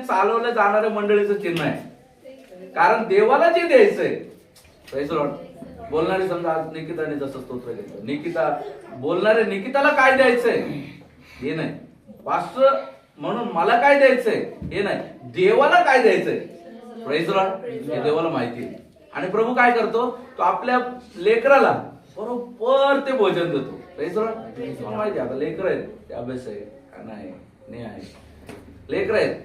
चालवलं जाणाऱ्या मंडळीचं चिन्ह आहे, कारण देवाला जे द्यायचंय. Praise the Lord. बोलणारी समजा आज निकिताने जसं स्तोत्र घेतलं, निकिता बोलणारे निकिताला काय द्यायचंय हे नाही, पास्टर म्हणून मला काय द्यायचंय हे नाही, देवाला काय द्यायचंय. Praise the Lord. हे देवाला माहिती आहे. आणि प्रभू काय करतो, तो आपल्या लेकराला बरोबर ते भोजन देतो. Praise the Lord. तुम्हाला माहिती आहे, आता लेकर आहेत ते अभ्यास आहे का नाही आहे, लेकर आहेत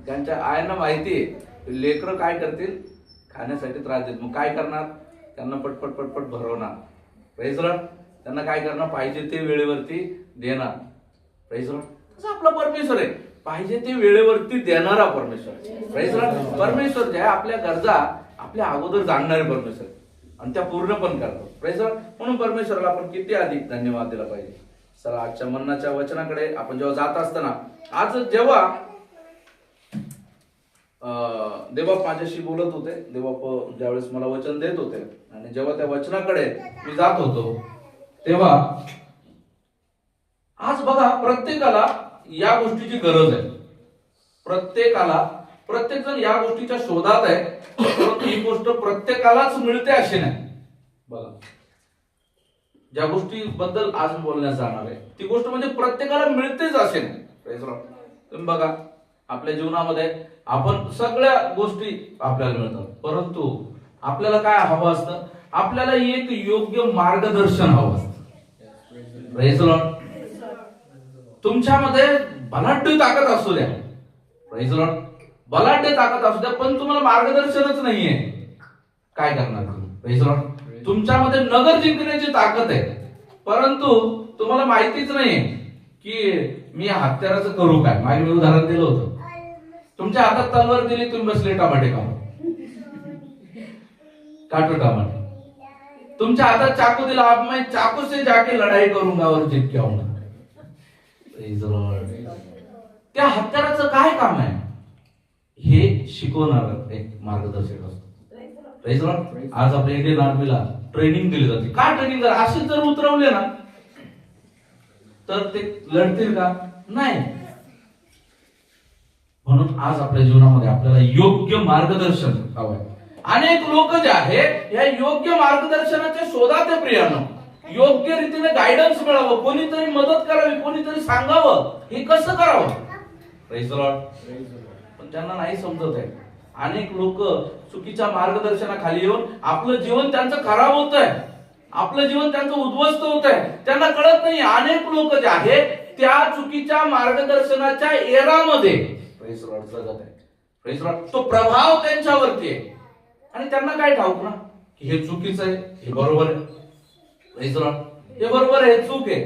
त्यांच्या आयांना माहिती आहे लेकर काय करतील, खाण्यासाठी त्रास देत, मग काय करणार, त्यांना पटपट पटपट भरवणार. Praise the Lord. त्यांना काय करणार, पाहिजे ते वेळेवरती देणार. Praise the Lord. तसं आपला परमेश्वर आहे, पाहिजे ते वेळेवरती देणारा परमेश्वर. Praise the Lord. परमेश्वर जे आहे आपल्या गरजा आपल्या अगोदर जाणणारे परमेश्वर आणि त्या पूर्ण पण करतो. Praise the Lord. म्हणून परमेश्वराला आपण किती अधिक धन्यवाद दिला पाहिजे. चला आजच्या मन्नाच्या वचनाकडे आपण जेव्हा जात असताना, आज जेव्हा देवबाप माझ्याशी बोलत होते, देवबाप ज्यावेळेस मला वचन देत होते आणि जेव्हा त्या वचनाकडे मी जात होतो तेव्हा आज बघा प्रत्येकाला या गोष्टीची गरज आहे. प्रत्येक जण या गोष्टीच्या शोधात आहे, परंतु ही गोष्ट प्रत्येकालाच मिळते अशी नाही. बघा ज्या गोष्टीबद्दल आज बोलण्यास जाणार आहे ती गोष्ट म्हणजे प्रत्येकाला मिळतेच असे नाही. तुम्ही बघा आपल्या जीवनामध्ये आपण सगळ्या गोष्टी आपल्याला मिळतात, परंतु आपल्याला काय हवं असतं, आपल्याला एक योग्य मार्गदर्शन हवं असतं. Praise the Lord. तुमच्यामध्ये बलाढ्य ताकद असू द्या, प्रेज द लॉर्ड, बलाढ्य ताकद असू द्या, पण तुम्हाला मार्गदर्शनच नाहीये, काय करणार तुम्ही. Praise the Lord. तुमच्यामध्ये नगर जिंकण्याची ताकद आहे, परंतु तुम्हाला माहितीच नाही की मी हत्याराचं करू काय. मागे मी उदाहरण दिलं होतं, तुमच्या हातात तलवार दिली, तुम्ही बसले टमाटे खाऊन, काटो टमाटे. तुमच्या हातात चाकू दिला, आप मैं चाकू से जाके लढाई करूंगा और जीत के आऊंगा. त्या हत्याराचं काय काम आहे हे शिकवणार एक मार्गदर्शक असतो. Praise the lord. आज आपल्या इंडियन आर्मीला ट्रेनिंग दिली जाते. का ट्रेनिंग जर असे जर उतरवले ना तर ते लढतील का, नाही. म्हणून आज आपल्या जीवनामध्ये आपल्याला योग्य मार्गदर्शन हवं आहे. अनेक लोक जे आहेत या योग्य मार्गदर्शनाच्या शोधात आहे. प्रियानो, योग्य रीतीने गायडन्स मिळावं, कोणीतरी मदत करावी, कोणीतरी सांगावं हे कसं करावं. Praise the Lord. पण त्यांना नाही समजत आहे. अनेक लोक चुकीच्या मार्गदर्शनाखाली येऊन आपलं जीवन त्यांचं खराब होत आहे, आपलं जीवन त्यांचं उद्ध्वस्त होत आहे, त्यांना कळत नाही. अनेक लोक जे आहेत त्या चुकीच्या मार्गदर्शनाच्या एरामध्ये प्रेज द लॉर्ड जगत आहे. Praise the Lord. तो प्रभाव त्यांच्यावरती आहे आणि त्यांना काय ठाऊक ना की हे चुकीचं आहे, हे बरोबर आहे. Praise the Lord. हे बरोबर आहे, हे चूक आहे,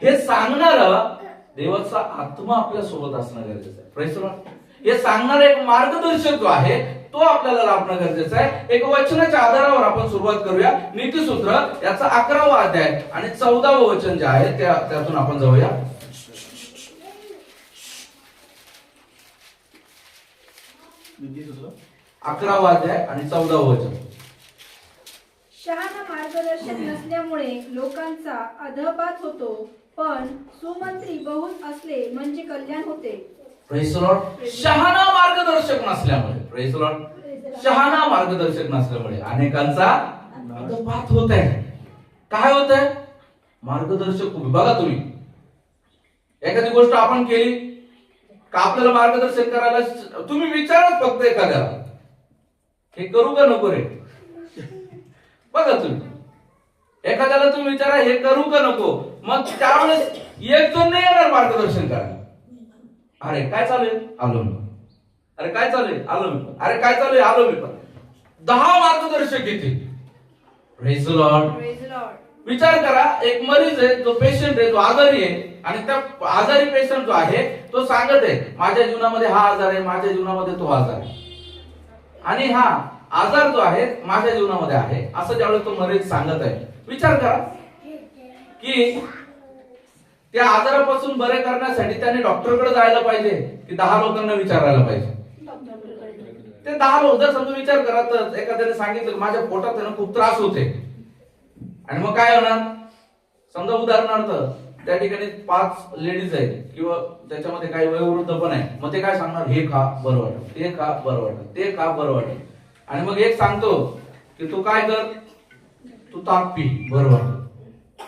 हे सांगणारा देवाचा आत्मा आपल्या सोबत असणं गरजेचं आहे. Praise the Lord. हे सांगणारा एक मार्गदर्शक जो आहे तो आपल्याला लाभणं गरजेचं आहे. एक वचनाच्या आधारावर आपण सुरुवात करूया. नीतिसूत्र याचा 11वा अध्याय आणि 14वं वचन जे आहे त्यातून आपण जाऊया. नीतिसूत्र 11वा अध्याय आणि 14वं वचन. शहाणा मार्गदर्शक नसल्यामुळे लोकांचा अधपात होतो, पण सुमंत्री बहुत असले म्हणजे कल्याण होते. Praise the Lord. शहाणा मार्गदर्शक नसल्यामुळे, प्रेज द लॉर्ड, शहाणा मार्गदर्शक नसल्यामुळे अनेकांचा अधपात होत आहे. काय होत आहे, मार्गदर्शक बघा. तुम्ही एखादी गोष्ट आपण केली का आपल्याला मार्गदर्शन करायला तुम्ही विचारत फक्त एखाद्याला हे करू का नको रे. बघा तुम्ही एखाद्याला तुम्ही विचारा हे करू का नको, मग त्यावेळेस एक जण नाही येणार मार्गदर्शन करायला. अरे काय चालू आहे, आलो मी. अरे काय चालू आहे, आलो मी. अरे काय चालू आहे, आलो मी. पण 10 मार्गदर्शक येते. Praise the Lord. विचार करा, एक मरीज आहे, जो पेशंट आहे, जो आजारी आहे, आणि त्या आजारी पेशंट जो आहे तो सांगत आहे माझ्या जीवनामध्ये हा आजार आहे, माझ्या जीवनामध्ये तो आजार आहे, आणि हा आजार जो आहे माझ्या जीवनामध्ये आहे असं ज्यावेळेस तो मरीज सांगत आहे. विचार करा की त्या आजारापासून बरे करण्यासाठी त्याने डॉक्टरकडे जायला पाहिजे की 10 लोकांना विचारायला पाहिजे. ते 10 लोक जर समजा विचार करा तर एखाद्याने सांगितलं की माझ्या पोटात खूप त्रास होते, आणि मग काय होणार. समजा उदाहरणार्थ त्या ठिकाणी 5 लेडीज आहेत किंवा त्याच्यामध्ये काही वयोवृद्ध पण आहे, मग ते काय सांगणार, हे खा बरं वाटत, ते खा बरं वाटत, ते खा बरं वाटत. आणि मग एक सांगतो की तू काय कर, तू ताक पी बरं वाटत,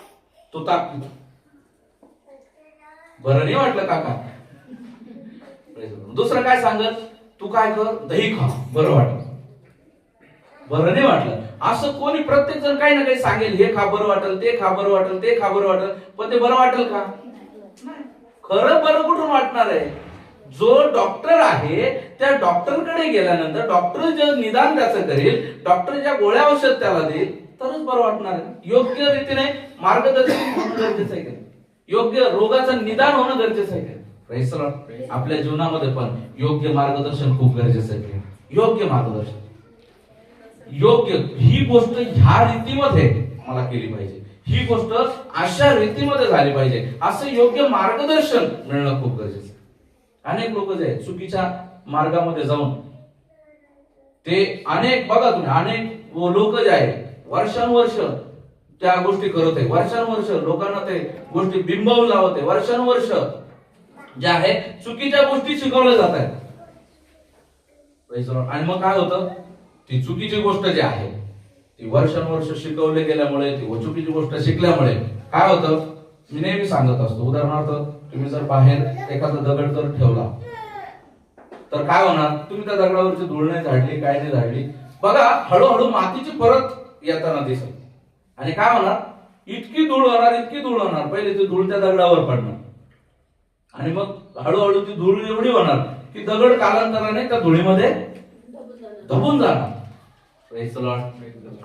तू ताक पी. बरं नाही वाटलं काका. दुसरं काय सांगत, तू काय कर, दही खा बरं वाटत, बरं नाही वाटलं. असं कोणी प्रत्येक जण काही ना काही सांगेल, हे खा बरं वाटेल, ते खा बरं वाटेल, ते खा बरं वाटेल, पण ते बरं वाटेल का? खरं बरं कुठून वाटणार आहे? जो डॉक्टर आहे त्या डॉक्टरकडे गेल्यानंतर डॉक्टर जे निदान त्याचं करेल, डॉक्टर ज्या गोळ्या औषध त्याला देईल तरच बरं वाटणार आहे. योग्य रीतीने मार्गदर्शन होणं गरजेचं आहे का? योग्य रोगाचं निदान होणं गरजेचं आहे का? Praise the Lord. आपल्या जीवनामध्ये पण योग्य मार्गदर्शन खूप गरजेचं आहे. योग्य मार्गदर्शन, योग्य ही गोष्ट ह्या रीतीमध्ये मला केली पाहिजे, ही गोष्ट अशा रीतीमध्ये झाली पाहिजे, असं योग्य मार्गदर्शन मिळणं खूप गरजेचं आहे. अनेक लोक जे आहेत चुकीच्या मार्गामध्ये जाऊन ते अनेक, बघा तुम्ही, अनेक लोक जे आहेत वर्षानुवर्ष त्या गोष्टी करत आहे, वर्षानुवर्ष लोकांना ते गोष्टी बिंबवून लावत आहे, वर्षानुवर्ष ज्या आहे चुकीच्या गोष्टी शिकवल्या जात आहेत. आणि मग काय होतं, ती चुकीची गोष्ट जी आहे ती वर्षानुवर्ष शिकवले गेल्यामुळे, ती चुकीची गोष्ट शिकल्यामुळे काय होतं, मी नेहमी सांगत असतो, उदाहरणार्थ तुम्ही जर बाहेर एखादा दगड जर ठेवला तर काय होणार, तुम्ही त्या दगडावरची धूळ नाही झाडली, काय नाही झाडली, बघा हळूहळू मातीची परत येताना दिसेल. आणि काय होणार, इतकी धूळ होणार, इतकी धूळ होणार, पहिले ती धूळ त्या दगडावर पडणार आणि मग हळूहळू ती धूळ एवढी होणार की दगड कालांतराने त्या धुळीमध्ये दबून जाणार. Praise the Lord.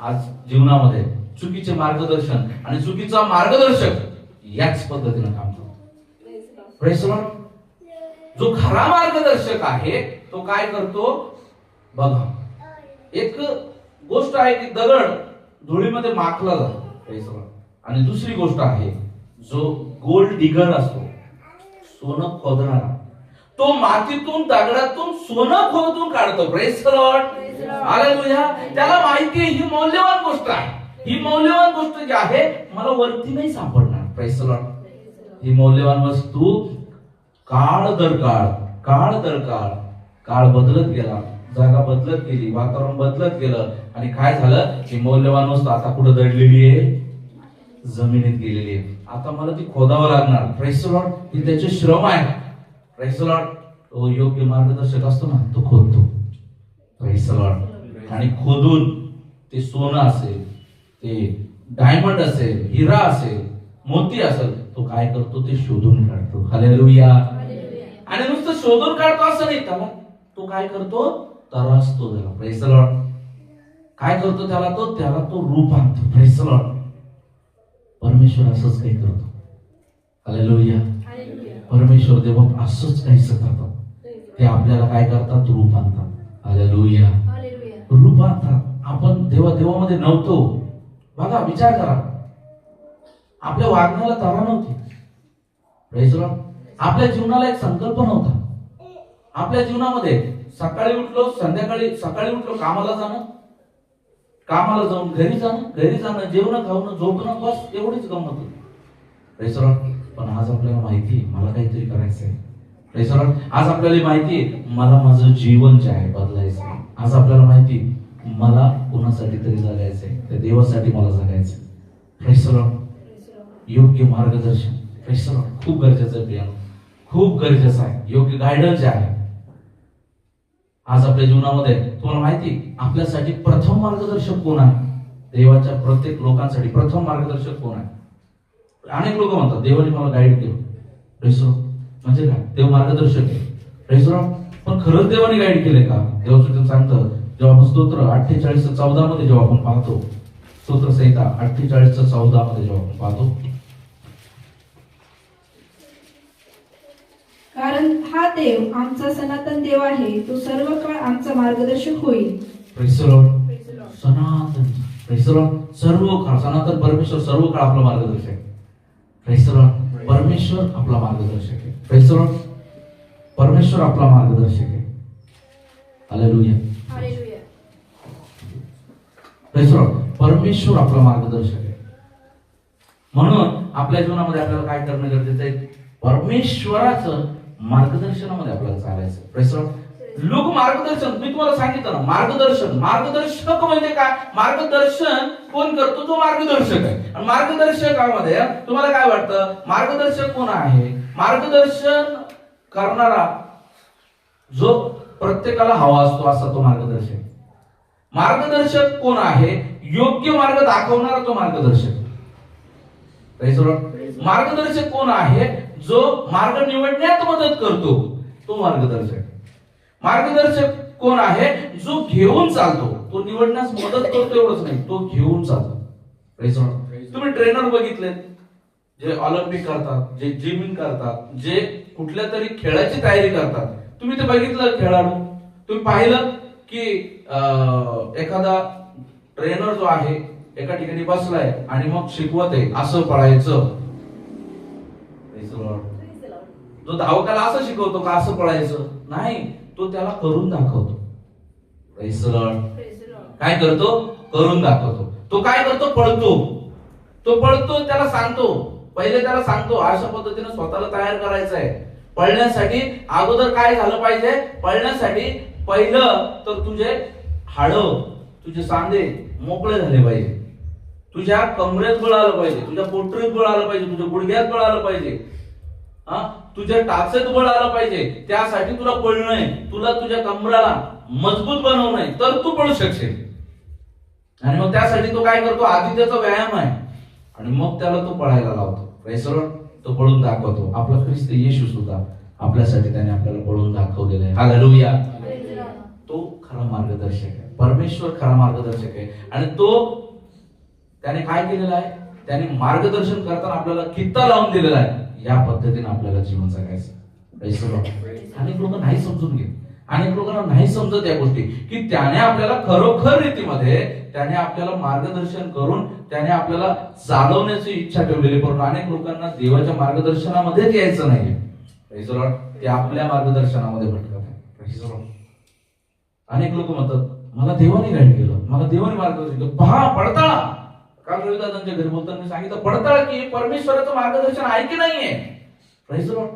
आज जीवनामध्ये चुकीचे मार्गदर्शन आणि चुकीचा मार्गदर्शक याच पद्धतीने काम करतो. Praise the Lord. जो खरा मार्गदर्शक आहे तो काय करतो, बघा, एक गोष्ट आहे की दगड धुळीमध्ये माखला जातो. Praise the Lord. आणि दुसरी गोष्ट आहे, जो गोल्ड डिगर असतो, सोनं खोदणारा, तो मातीतून दगडातून सोनं खोदून काढतो. Praise the Lord. हालेलुया. त्याला माहिती आहे ही मौल्यवान गोष्ट आहे, ही मौल्यवान गोष्ट जी आहे मला वरती नाही सापडणार. Praise the Lord. ही मौल्यवान वस्तू काळ दर काळ, काळ दर काळ, काळ बदलत गेला, जागा बदलत गेली, वातावरण बदलत गेलं आणि काय झालं, ही मौल्यवान वस्तू आता कुठे दडलेली आहे, जमिनीत गेलेली आहे. आता मला ती खोदावं लागणार. Praise the Lord. ही त्याचे श्रम आहे. Praise the Lord. तो योग्य मार्गदर्शक असतो ना, तो खोदतो. Praise the Lord. आणि खोदून ते सोनं असेल, ते डायमंड असेल, हिरा असेल, मोती असेल, तो काय करतो, ते शोधून काढतो. हालेलुया. आणि नुसतं शोधून काढतो असं नाही, त्याला तो काय करतो, तरसतो त्याला. Praise the Lord. काय करतो त्याला तो रूप आणतो. Praise the Lord. परमेश्वर असंच काही करतो. हालेलुया. परमेश्वर देव असंच काहीच करतात. ते आपल्याला काय करतात, रूप आणतात. हालेलुया. रूप आणतात. आपण देवामध्ये नव्हतो. बघा, विचार करा, आपल्या वागण्याला तरा नव्हती. Praise the Lord. आपल्या जीवनाला एक संकल्प नव्हता. आपल्या जीवनामध्ये सकाळी उठलो, सकाळी उठलो, कामाला जाणं, कामाला जाऊन घरी जाणं, जेवण खावणं, झोपणं, बस एवढीच गंमत होती. Praise the Lord. पण आज आपल्याला माहिती मला काहीतरी करायचंय. Praise the Lord. आज आपल्याला माहिती मला माझं जीवन जे आहे बदलायचंय. आज आपल्याला माहिती मला कोणासाठी तरी जगायचंय, त्या देवासाठी मला जगायचंय. Praise the Lord. योग्य मार्गदर्शन Praise the Lord. खूप गरजेचं आहे प्रियानो, खूप गरजेचं आहे. योग्य गायडन्स जे आहे आज आपल्या जीवनामध्ये, तुम्हाला माहिती आपल्यासाठी प्रथम मार्गदर्शक कोण आहे? देवाच्या प्रत्येक लोकांसाठी प्रथम मार्गदर्शक कोण आहे? अनेक लोक म्हणतात देवाने मला गाईड केलं. Praise the Lord. म्हणजे काय? देव मार्गदर्शक आहे. Praise the Lord. पण खरंच देवाने गाईड केले का? देवाचं सांगतं, जेव्हा आपण स्तोत्र 48:14 मध्ये जेव्हा आपण पाहतो, स्तोत्र संहिता 48:14 मध्ये जेव्हा आपण पाहतो, कारण हा देव आमचा सनातन देव आहे, तो सर्व काळ आमचा मार्गदर्शक होईल. Praise the Lord. सनातन, Praise the Lord. सर्व काळ सनातन परमेश्वर सर्व काळ आपला मार्गदर्शक आहे. Praise the Lord. परमेश्वर आपला मार्गदर्शक आहे. Praise the Lord. परमेश्वर आपला मार्गदर्शक आहे. Hallelujah. Hallelujah. Praise the Lord. परमेश्वर आपला मार्गदर्शक आहे. म्हणून आपल्या जीवनामध्ये आपल्याला काय करणं गरजेचं आहे? परमेश्वराचं मार्गदर्शनामध्ये आपल्याला चालायचं. Praise the Lord. लोक मार्गदर्शन, मी तुम्हाला सांगितलं ना, मार्गदर्शक म्हणजे काय? मार्गदर्शन कोण करतो? जो मार्गदर्शक आहे. आणि मार्गदर्शकामध्ये तुम्हाला काय वाटतं? मार्गदर्शक कोण आहे? मार्गदर्शन करणारा जो प्रत्येकाला हवा असतो असा तो मार्गदर्शक. मार्गदर्शक कोण आहे? योग्य मार्ग दाखवणारा तो मार्गदर्शक. Praise the Lord. मार्गदर्शक कोण आहे? जो मार्ग निवडण्यात मदत करतो तो मार्गदर्शक. मार्गदर्शक कोण आहे? जो घेऊन चालतो. तो निवडण्यास मदत करतो एवढंच नाही, तो घेऊन चालतो. Praise the Lord. तुम्ही ट्रेनर बघितले जे ऑलिम्पिक करतात, जे जिमिंग करतात, जे कुठल्या तरी खेळाची तयारी करतात. तुम्ही ते बघितलं खेळाडू, तुम्ही पाहिलं की एखादा ट्रेनर जो आहे एका ठिकाणी बसलाय आणि मग शिकवत आहे असं पळायचं. जो धावकाला असं शिकवतो का असं पळायचं नाही, तो त्याला करून दाखवतो. काय करतो? करून दाखवतो. तो काय करतो? पळतो. तो पळतो, त्याला सांगतो, पहिले त्याला सांगतो अशा पद्धतीने स्वतःला तयार करायचं आहे. पळण्यासाठी अगोदर काय झालं पाहिजे? पळण्यासाठी पहिलं तर तुझे हाडं, तुझे सांधे मोकळे झाले पाहिजे. तुझ्या कमरेत बळ आलं पाहिजे, तुझ्या पोटरीत बळ आलं पाहिजे, तुझ्या गुडघ्यात बळ आलं पाहिजे, तुझ्या टाचेत बळ आलं पाहिजे. त्यासाठी तुला पळणं आहे. तुला तुझ्या कमराला मजबूत बनवणं आहे, तर तू पळू शकशील. आणि मग त्यासाठी तो काय करतो? आधी त्याचा व्यायाम आहे आणि मग त्याला तो पळायला लावतो. Praise the Lord. तो पळून दाखवतो. आपला ख्रिस्त येशू सुद्धा आपल्यासाठी त्याने आपल्याला पळून दाखवलेलं आहे. हालेलुया. तो खरा मार्गदर्शक आहे. परमेश्वर खरा मार्गदर्शक आहे. आणि तो त्याने काय केलेलं आहे? त्याने मार्गदर्शन करताना आपल्याला कित्ता लावून दिलेला आहे. या पद्धतीने आपल्याला जीवन जगायचं. Praise the Lord. अनेक लोक नाही समजून घेत. अनेक लोकांना नाही समजत या गोष्टी की त्याने आपल्याला खरोखर रीतीमध्ये त्याने आपल्याला मार्गदर्शन करून त्याने आपल्याला चालवण्याची इच्छा ठेवलेली. परंतु अनेक लोकांना देवाच्या मार्गदर्शनामध्येच यायचं नाही. Praise the Lord. ते आपल्या मार्गदर्शनामध्ये भटकत आहे. Praise the Lord. अनेक लोक म्हणतात मला देवाने गाईड केलं, मला देवाने मार्गदर्शन केलं. पहा, पडताळा. काल रविदादांच्या घरी बोलताना सांगितलं, पडताळा की परमेश्वराचं मार्गदर्शन आहे की नाहीये. Praise the Lord.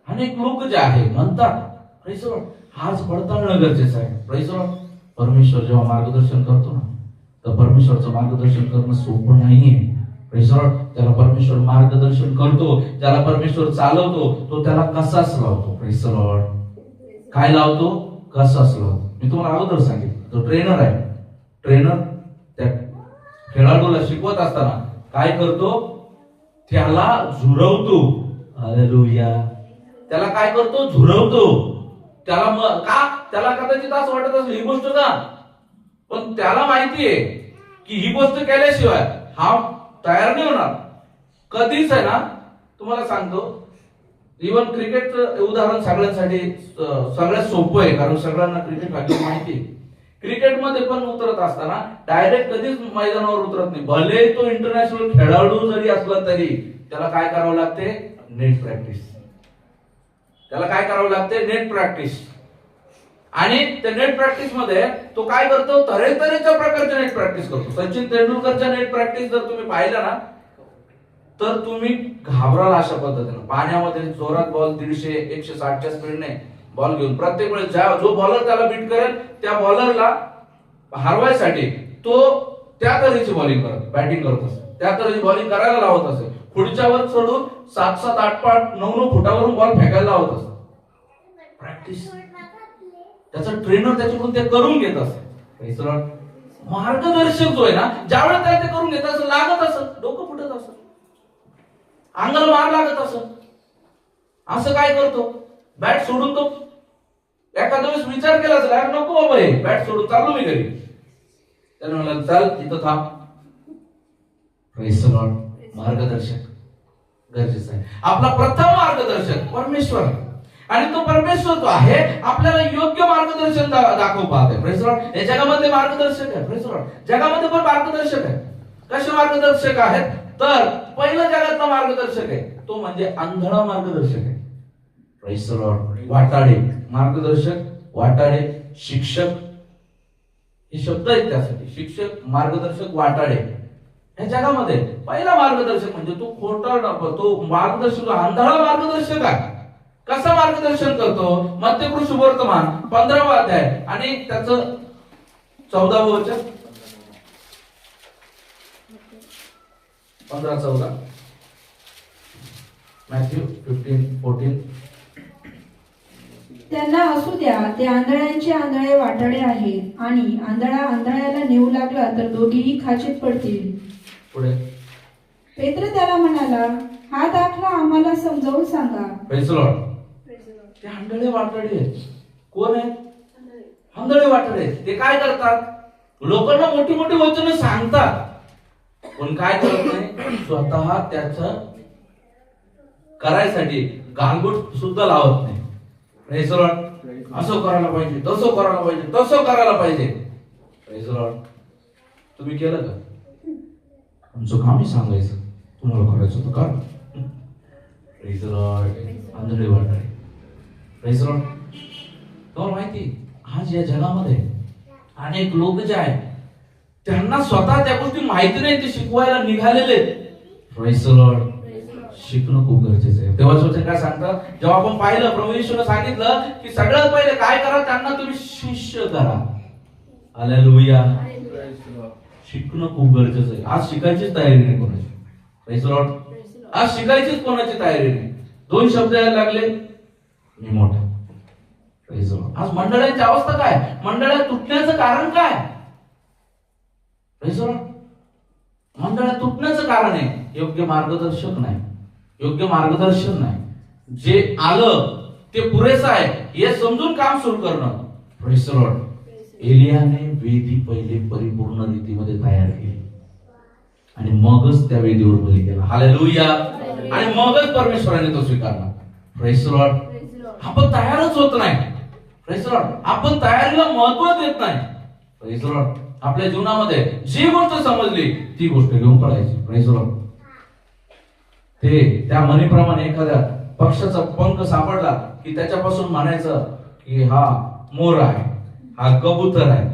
अनेक लोक जे आहे म्हणतात Praise the Lord. आज पडताळणं गरजेचं आहे. Praise the Lord. परमेश्वर जेव्हा मार्गदर्शन करतो ना, तर परमेश्वरचं मार्गदर्शन करणं सोपं नाहीये. Praise the Lord. त्याला परमेश्वर मार्गदर्शन करतो, ज्याला परमेश्वर चालवतो, तो त्याला कसाच लावतो. Praise the Lord. काय लावतो? कसाच लावतो. मी तुम्हाला अगोदर सांगितलं, तो ट्रेनर आहे. ट्रेनर त्या खेळाडूला शिकवत असताना काय करतो? त्याला झुरवतो. हालेलुया. त्याला काय करतो? झुरवतो. त्याला का? त्याला कदाचित असं वाटत असेल ही गोष्ट का, पण त्याला माहितीये की ही गोष्ट केल्याशिवाय हा तयार नाही होणार कधीच. आहे ना, तुम्हाला सांगतो, इव्हन क्रिकेटचं उदाहरण सगळ्यांसाठी सगळ्यात सोपं आहे, कारण सगळ्यांना क्रिकेट माहिती आहे. क्रिकेटमध्ये पण उतरत असताना डायरेक्ट कधीच मैदानावर उतरत नाही. भले तो इंटरनॅशनल खेळाडू जरी असला तरी त्याला काय करावं लागते? Net practice. त्याला काय करावं लागते? Net practice. आणि त्या नेट प्रॅक्टिस मध्ये तो काय करतो? तऱ्हेतऱ्हेच्या प्रकारच्या नेट प्रॅक्टिस करतो. सचिन तेंडुलकरच्या नेट प्रॅक्टिस जर तुम्ही पाहिलं ना, तर तुम्ही घाबराल अशा पद्धतीने. पाण्यामध्ये जोरात बॉल 150-160च्या स्पीडने बॉल घेऊन प्रत्येक वेळेस जो बॉलर त्याला बीट करेल त्या बॉलरला हरवायसाठी तो त्या तऱ्हेची बॉलिंग करत, बॅटिंग करत असे, त्या तऱ्हेची बॉलिंग करायला लावत असे. खुर्च्यावर चढून 7-7, 8-8, 9-9 फुटावरून बॉल फेकायला लावत असत. प्रॅक्टिस. त्याचा ट्रेनर त्याच्याकडून ते करून घेत असत. मार्गदर्शक जो आहे ना, ज्यावेळेस त्याला ते करून घेत असत, लागत असत, डोकं फुटत असत, अंगाला मार लागत असत. असं काय करतो? बॅट सोडून तो एखाद्या वेळेस विचार केला असेल, यार नको बाबा हे बॅट सोडून चाललो मी घरी. त्याने म्हणाल चल तिथं थांब. Praise the Lord. मार्गदर्शक गरजेचं आहे. आपला प्रथम मार्गदर्शक परमेश्वर, आणि तो परमेश्वर जो आहे आपल्याला योग्य मार्गदर्शन दाखवू पाहते. Praise the Lord. या जगामध्ये मार्गदर्शक आहे. Praise the Lord. जगामध्ये पण मार्गदर्शक आहे. कसे मार्गदर्शक आहेत? तर पहिला जगातला मार्गदर्शक आहे तो म्हणजे आंधळा मार्गदर्शक आहे. Praise the Lord. वाटाडे मार्गदर्शक, वाटाडे शिक्षक, हे शब्द आहेत त्यासाठी. शिक्षक, मार्गदर्शक, वाटाडे या जगामध्ये पहिला मार्गदर्शक म्हणजे तो खोटा तो मार्गदर्शक आंधळा मार्गदर्शक आहे. कसा मार्गदर्शन करतो? मध्यपुरुष सुवर्तमान 15वा अध्याय आणि त्याचं 14वं वचन, 15-14, मॅथ्यू 15-14. त्यांना असू द्या, ते आंधळ्यांचे आंधळे वाटाडे आहेत, आणि आंधळा आंधळ्याला नेऊ लागला तर दोघेही खाचीत पडतील. पुढे पेत्र त्याला म्हणाला, हा दाखला आम्हाला समजावून सांगा. Praise the Lord. ते आंधळे वाटाडे कोण आहेत? आंधळे वाटाडे. ते काय करतात? लोकांना मोठी मोठी वचनं सांगतात, पण काय करत नाही, स्वतः त्याचं करायसाठी गालबोट सुद्धा लावत नाही. Praise the Lord. असं करायला पाहिजे, तसं करायला पाहिजे, तसं करायला पाहिजे. Praise the Lord. तुम्ही केलं का? आमचं काम सांगायचं, तुम्हाला करायचं होतं का? Praise the lord. Andhale Watade. Praise the Lord. तुम्हाला माहिती, आज या जगामध्ये अनेक लोक जे आहेत त्यांना स्वतः त्या गोष्टी माहिती नाही, ते शिकवायला निघालेले. Praise the Lord. शिकणं खूप गरजेचं आहे. तेव्हाच वचन काय सांगतात? जेव्हा आपण पाहिलं, प्रभू येशूने सांगितलं की सगळ्यात पहिले काय करा? त्यांना तुम्ही शिष्य करा. हालेलुया. शिकणं खूप गरजेचं आहे. आज शिकायचीच तयारी नाही कोणाची. Praise the lord. आज शिकायचीच कोणाची तयारी नाही. 2 शब्द यायला लागले, मी मोठा. Praise the lord. आज मंडळाची अवस्था काय? मंडळात तुटण्याचं कारण काय? Praise the Lord. मंडळात तुटण्याचं कारण आहे योग्य मार्गदर्शक नाही, योग्य मार्गदर्शन नाही. जे आलं ते पुरेसं आहे हे समजून काम सुरू करणं. Praise the Lord. एलियाने वेदी पहिले परिपूर्ण रीतीमध्ये तयार केली आणि मगच त्या वेदीवर बली केला. हालेलुया. आणि मगच परमेश्वराने तो स्वीकारला. Praise the Lord. आपण तयारच होत नाही. Praise the Lord. आपण तयारीला महत्व देत नाही. Praise the Lord. आपल्या जीवनामध्ये जी गोष्ट समजली ती गोष्ट घेऊन पळायची. Praise the Lord. ते त्या म्हणीप्रमाणे एखाद्या पक्षाचा पंख सापडला की त्याच्यापासून म्हणायचं की हा मोर आहे, हा कबूतर आहे,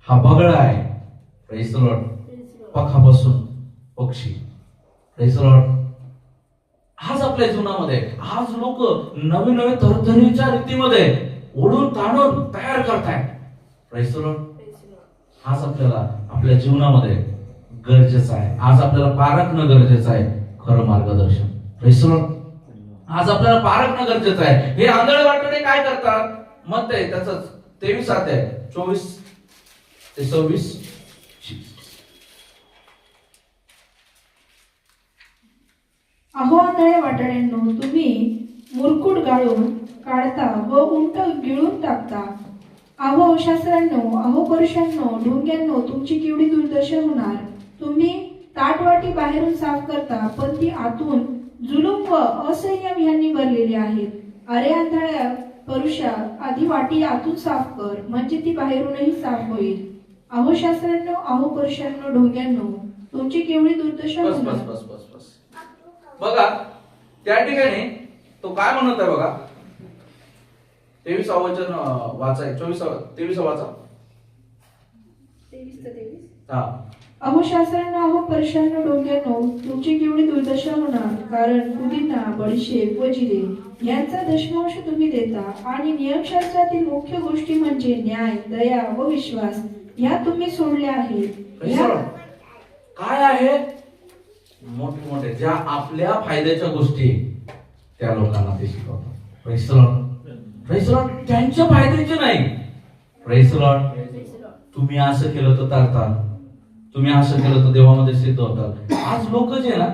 हा बगळा आहे. Praise the lord. पखापासून पक्षी. Praise the lord. आज आपल्या जीवनामध्ये आज लोक नवीन नवीन तरतरीच्या रीतीमध्ये ओढून ताणून तयार करतायत. Praise the lord. आज आपल्याला आपल्या जीवनामध्ये गरजेचं आहे, आज आपल्याला पारखणं गरजेचं आहे खरं मार्गदर्शन. Praise the lord. आज आपल्याला पारखणं गरजेचं आहे. हे आंधळे वाटाडे काय करतात? मत आहे त्याच 23 आहे 24 ते 26. अहो आंधळे वाटाड्यांनो, तुम्ही मुरकुट गाळून काढता व उंट गिळून टाकता. अहो शास्त्रांनो, अहो पुरुषांनो, ढोंग्यांनो, तुमची केवढी दुर्दशा होणार. तुम्ही ताटवाटी बाहेरून साफ करता, पण ती आतून जुलूम व असंयम यांनी भरलेली आहेत. अरे आंधळ्या परुषा, आधी वाटी आतून साफ कर, म्हणजे ती बाहेरूनही साफ होईल. अहो शास्त्रांनो, अहो पुरुषांनो, ढोंग्यांनो, तुमची केवढी दुर्दशा होणार. बस. बघा त्या ठिकाणी तो काय म्हणत आहे बघा. 23 वचन वाचाय. 23 वाचा. 23. हा. अहो शास्त्रांनो, अहो पुरुषांनो, ढोंग्यांनो, तुमची केवढी दुर्दशा होणार. कारण पुदिना, बडीशेप व जिरे यांचा दशमांश तुम्ही देता, आणि नियमशास्त्रातील मुख्य गोष्टी म्हणजे न्याय, दया व विश्वास ह्या तुम्ही सोडल्या आहेत. काय आहे? मोठे मोठे ज्या आपल्या फायद्याच्या गोष्टी त्या लोकांना ते शिकवतात. Praise the lord. Praise the Lord. त्यांच्या फायद्याचे नाही. Praise the Lord. तुम्ही असं केलं तर तरतात, तुम्ही असं केलं तर देवामध्ये सिद्ध होतात. आज लोक जे ना,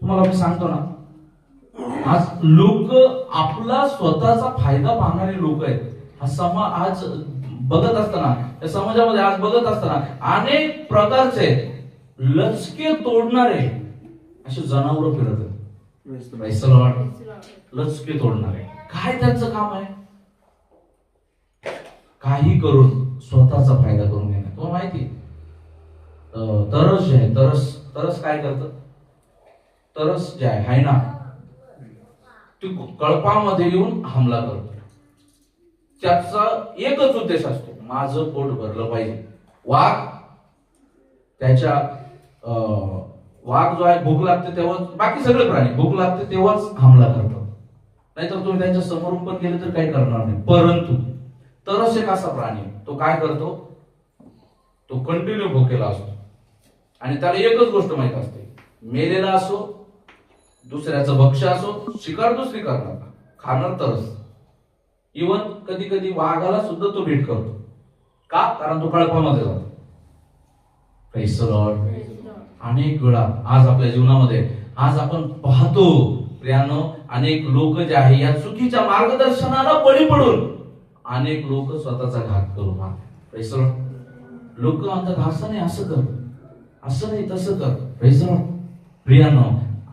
तुम्हाला मी सांगतो ना, आज लोक आपला स्वतःचा फायदा पाहणारे लोक आहेत. हा आज बघत असताना, या समाजामध्ये आज बघत असताना अनेक प्रकारचे लचके तोडणारे असे जनावर फिरत आहेत. Praise the Lord. लचके तोडणारे. काय त्यांचं काम आहे? काही करून स्वतःचा फायदा करून घेणं. तुम्हाला माहिती, तरस जे आहे, तरस काय करतं? तरस जे आहे ना, ती कळपामध्ये येऊन हमला करतो. त्याचा एकच उद्देश असतो, माझं पोट भरलं पाहिजे. वाघ त्याच्या वाघ जो आहे भूक लागते तेव्हाच, बाकी सगळे प्राणी भूक लागते तेव्हाच हमला करतात, नाहीतर तुम्ही त्यांच्या समोरून पण गेले तर काही करणार नाही. परंतु तरस एक असा प्राणी, तो काय करतो, तो कंटिन्यू भुकेला असतो आणि त्याला एकच गोष्ट माहित असते, मेलेला असो, दुसऱ्याचं भक्ष्य असो, शिकार दुसरी करणार, खाणार तरच. इवन कधी कधी वाघाला सुद्धा तो भेट करतो. का? कारण तो कळपामध्ये जातो. Praise the Lord. अनेक वेळा आज आपल्या जीवनामध्ये आज आपण पाहतो प्रियानो, अनेक लोक जे आहे या चुकीच्या मार्गदर्शनाला बळी पडून अनेक लोक स्वतःचा घात करून प्रेज द लॉर्ड. लोक म्हणतात असं नाही, असं कर, असं नाही, तसं कर. Praise the Lord. प्रियानो,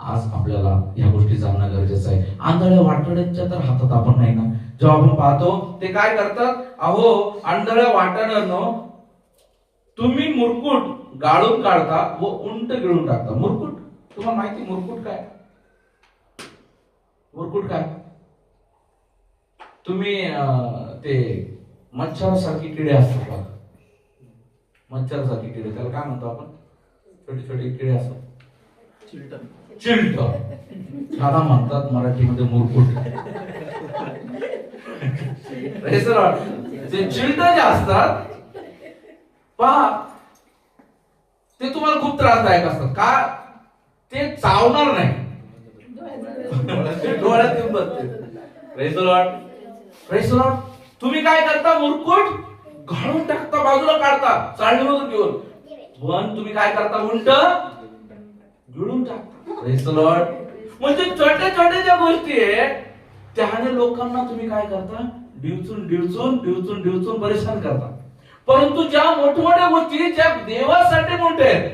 आज आपल्याला या गोष्टी जाणणं गरजेचं आहे. आंधळ्या वाटड्यांच्या तर हातात आपण नाही ना. जेव्हा आपण पाहतो ते काय करतात, अहो आंधळ्या वाटाड्यांनो तुम्ही मुरकुट गाळून काढता व उंट गिळून टाकता. मुरकुट तुम्हाला माहिती, मुरकुट काय? मुरकुट काय? तुम्ही ते मच्छरासारखी किडे असतात बघा, मच्छरासारखी किडे, त्याला काय म्हणतो आपण, छोटे छोटे किडे असतात, चिलट त्याला म्हणतात मराठीमध्ये मुरकुट. ते चिलट जे असतात पहा, ते तुम्हाला खूप त्रासदायक असतात. का? ते चावणार नाही, डोळ्यात येऊन बसते. Praise the lord. Praise the Lord. तुम्ही काय करता, मुरकुट घालून टाकता, बाजूला काढता चाळणीमधून घेऊन, पण तुम्ही काय करता, उलट गिळून टाकता. Praise the lord. म्हणजे छोट्या छोट्या ज्या गोष्टी आहेत त्याने लोकांना तुम्ही काय करता, डिवचून डिवचून डिवचून डिवचून परेशान करता. परंतु ज्या मोठमोठ्या गोष्टी ज्या देवासाठी मोठ्या आहेत,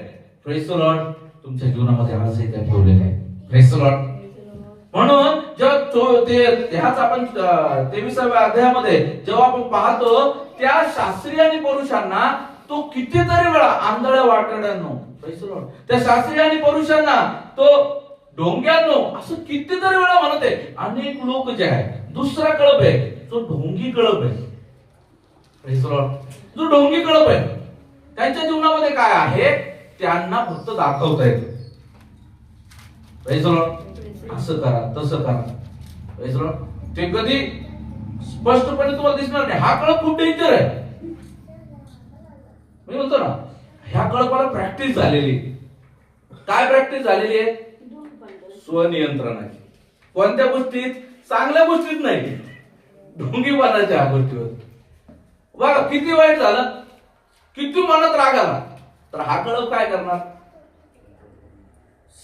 प्रेज द लॉर्ड, तुमच्या जीवनामध्ये आजही त्या ठेवलेल्या आहेत. Praise the Lord. म्हणून ह्याच आपण 23व्या अध्यायामध्ये जेव्हा आपण पाहतो त्या शास्त्री आणि पुरुषांना तो कितीतरी वेळा आंधळ्या वाटाड्यांनो, प्रेज द लॉर्ड, त्या शास्त्री आणि पुरुषांना तो ढोंग्यांनो असं कितीतरी वेळा म्हणते. अनेक लोक जे आहे, दुसरा कळप आहे जो ढोंगी कळप आहे. Praise the Lord. जो ढोंगी कळप आहे त्यांच्या जीवनामध्ये काय आहे, त्यांना फक्त दाखवता येतं. Praise the Lord. असं करा, तसं करा. Praise the Lord. ते कधी स्पष्टपणे तुम्हाला दिसणार नाही. हा कळप खूप डेंजर आहे. मी म्हणतो ना, ह्या कळपाला प्रॅक्टिस झालेली. काय प्रॅक्टिस झालेली आहे? स्वनियंत्रणाची. कोणत्या गोष्टीत? चांगल्या गोष्टीत नाही, ढोंगीपणाच्या गोष्टीवर. बघा किती वाईट झालं, किती मनात राग आला, तर हा कळप काय करणार,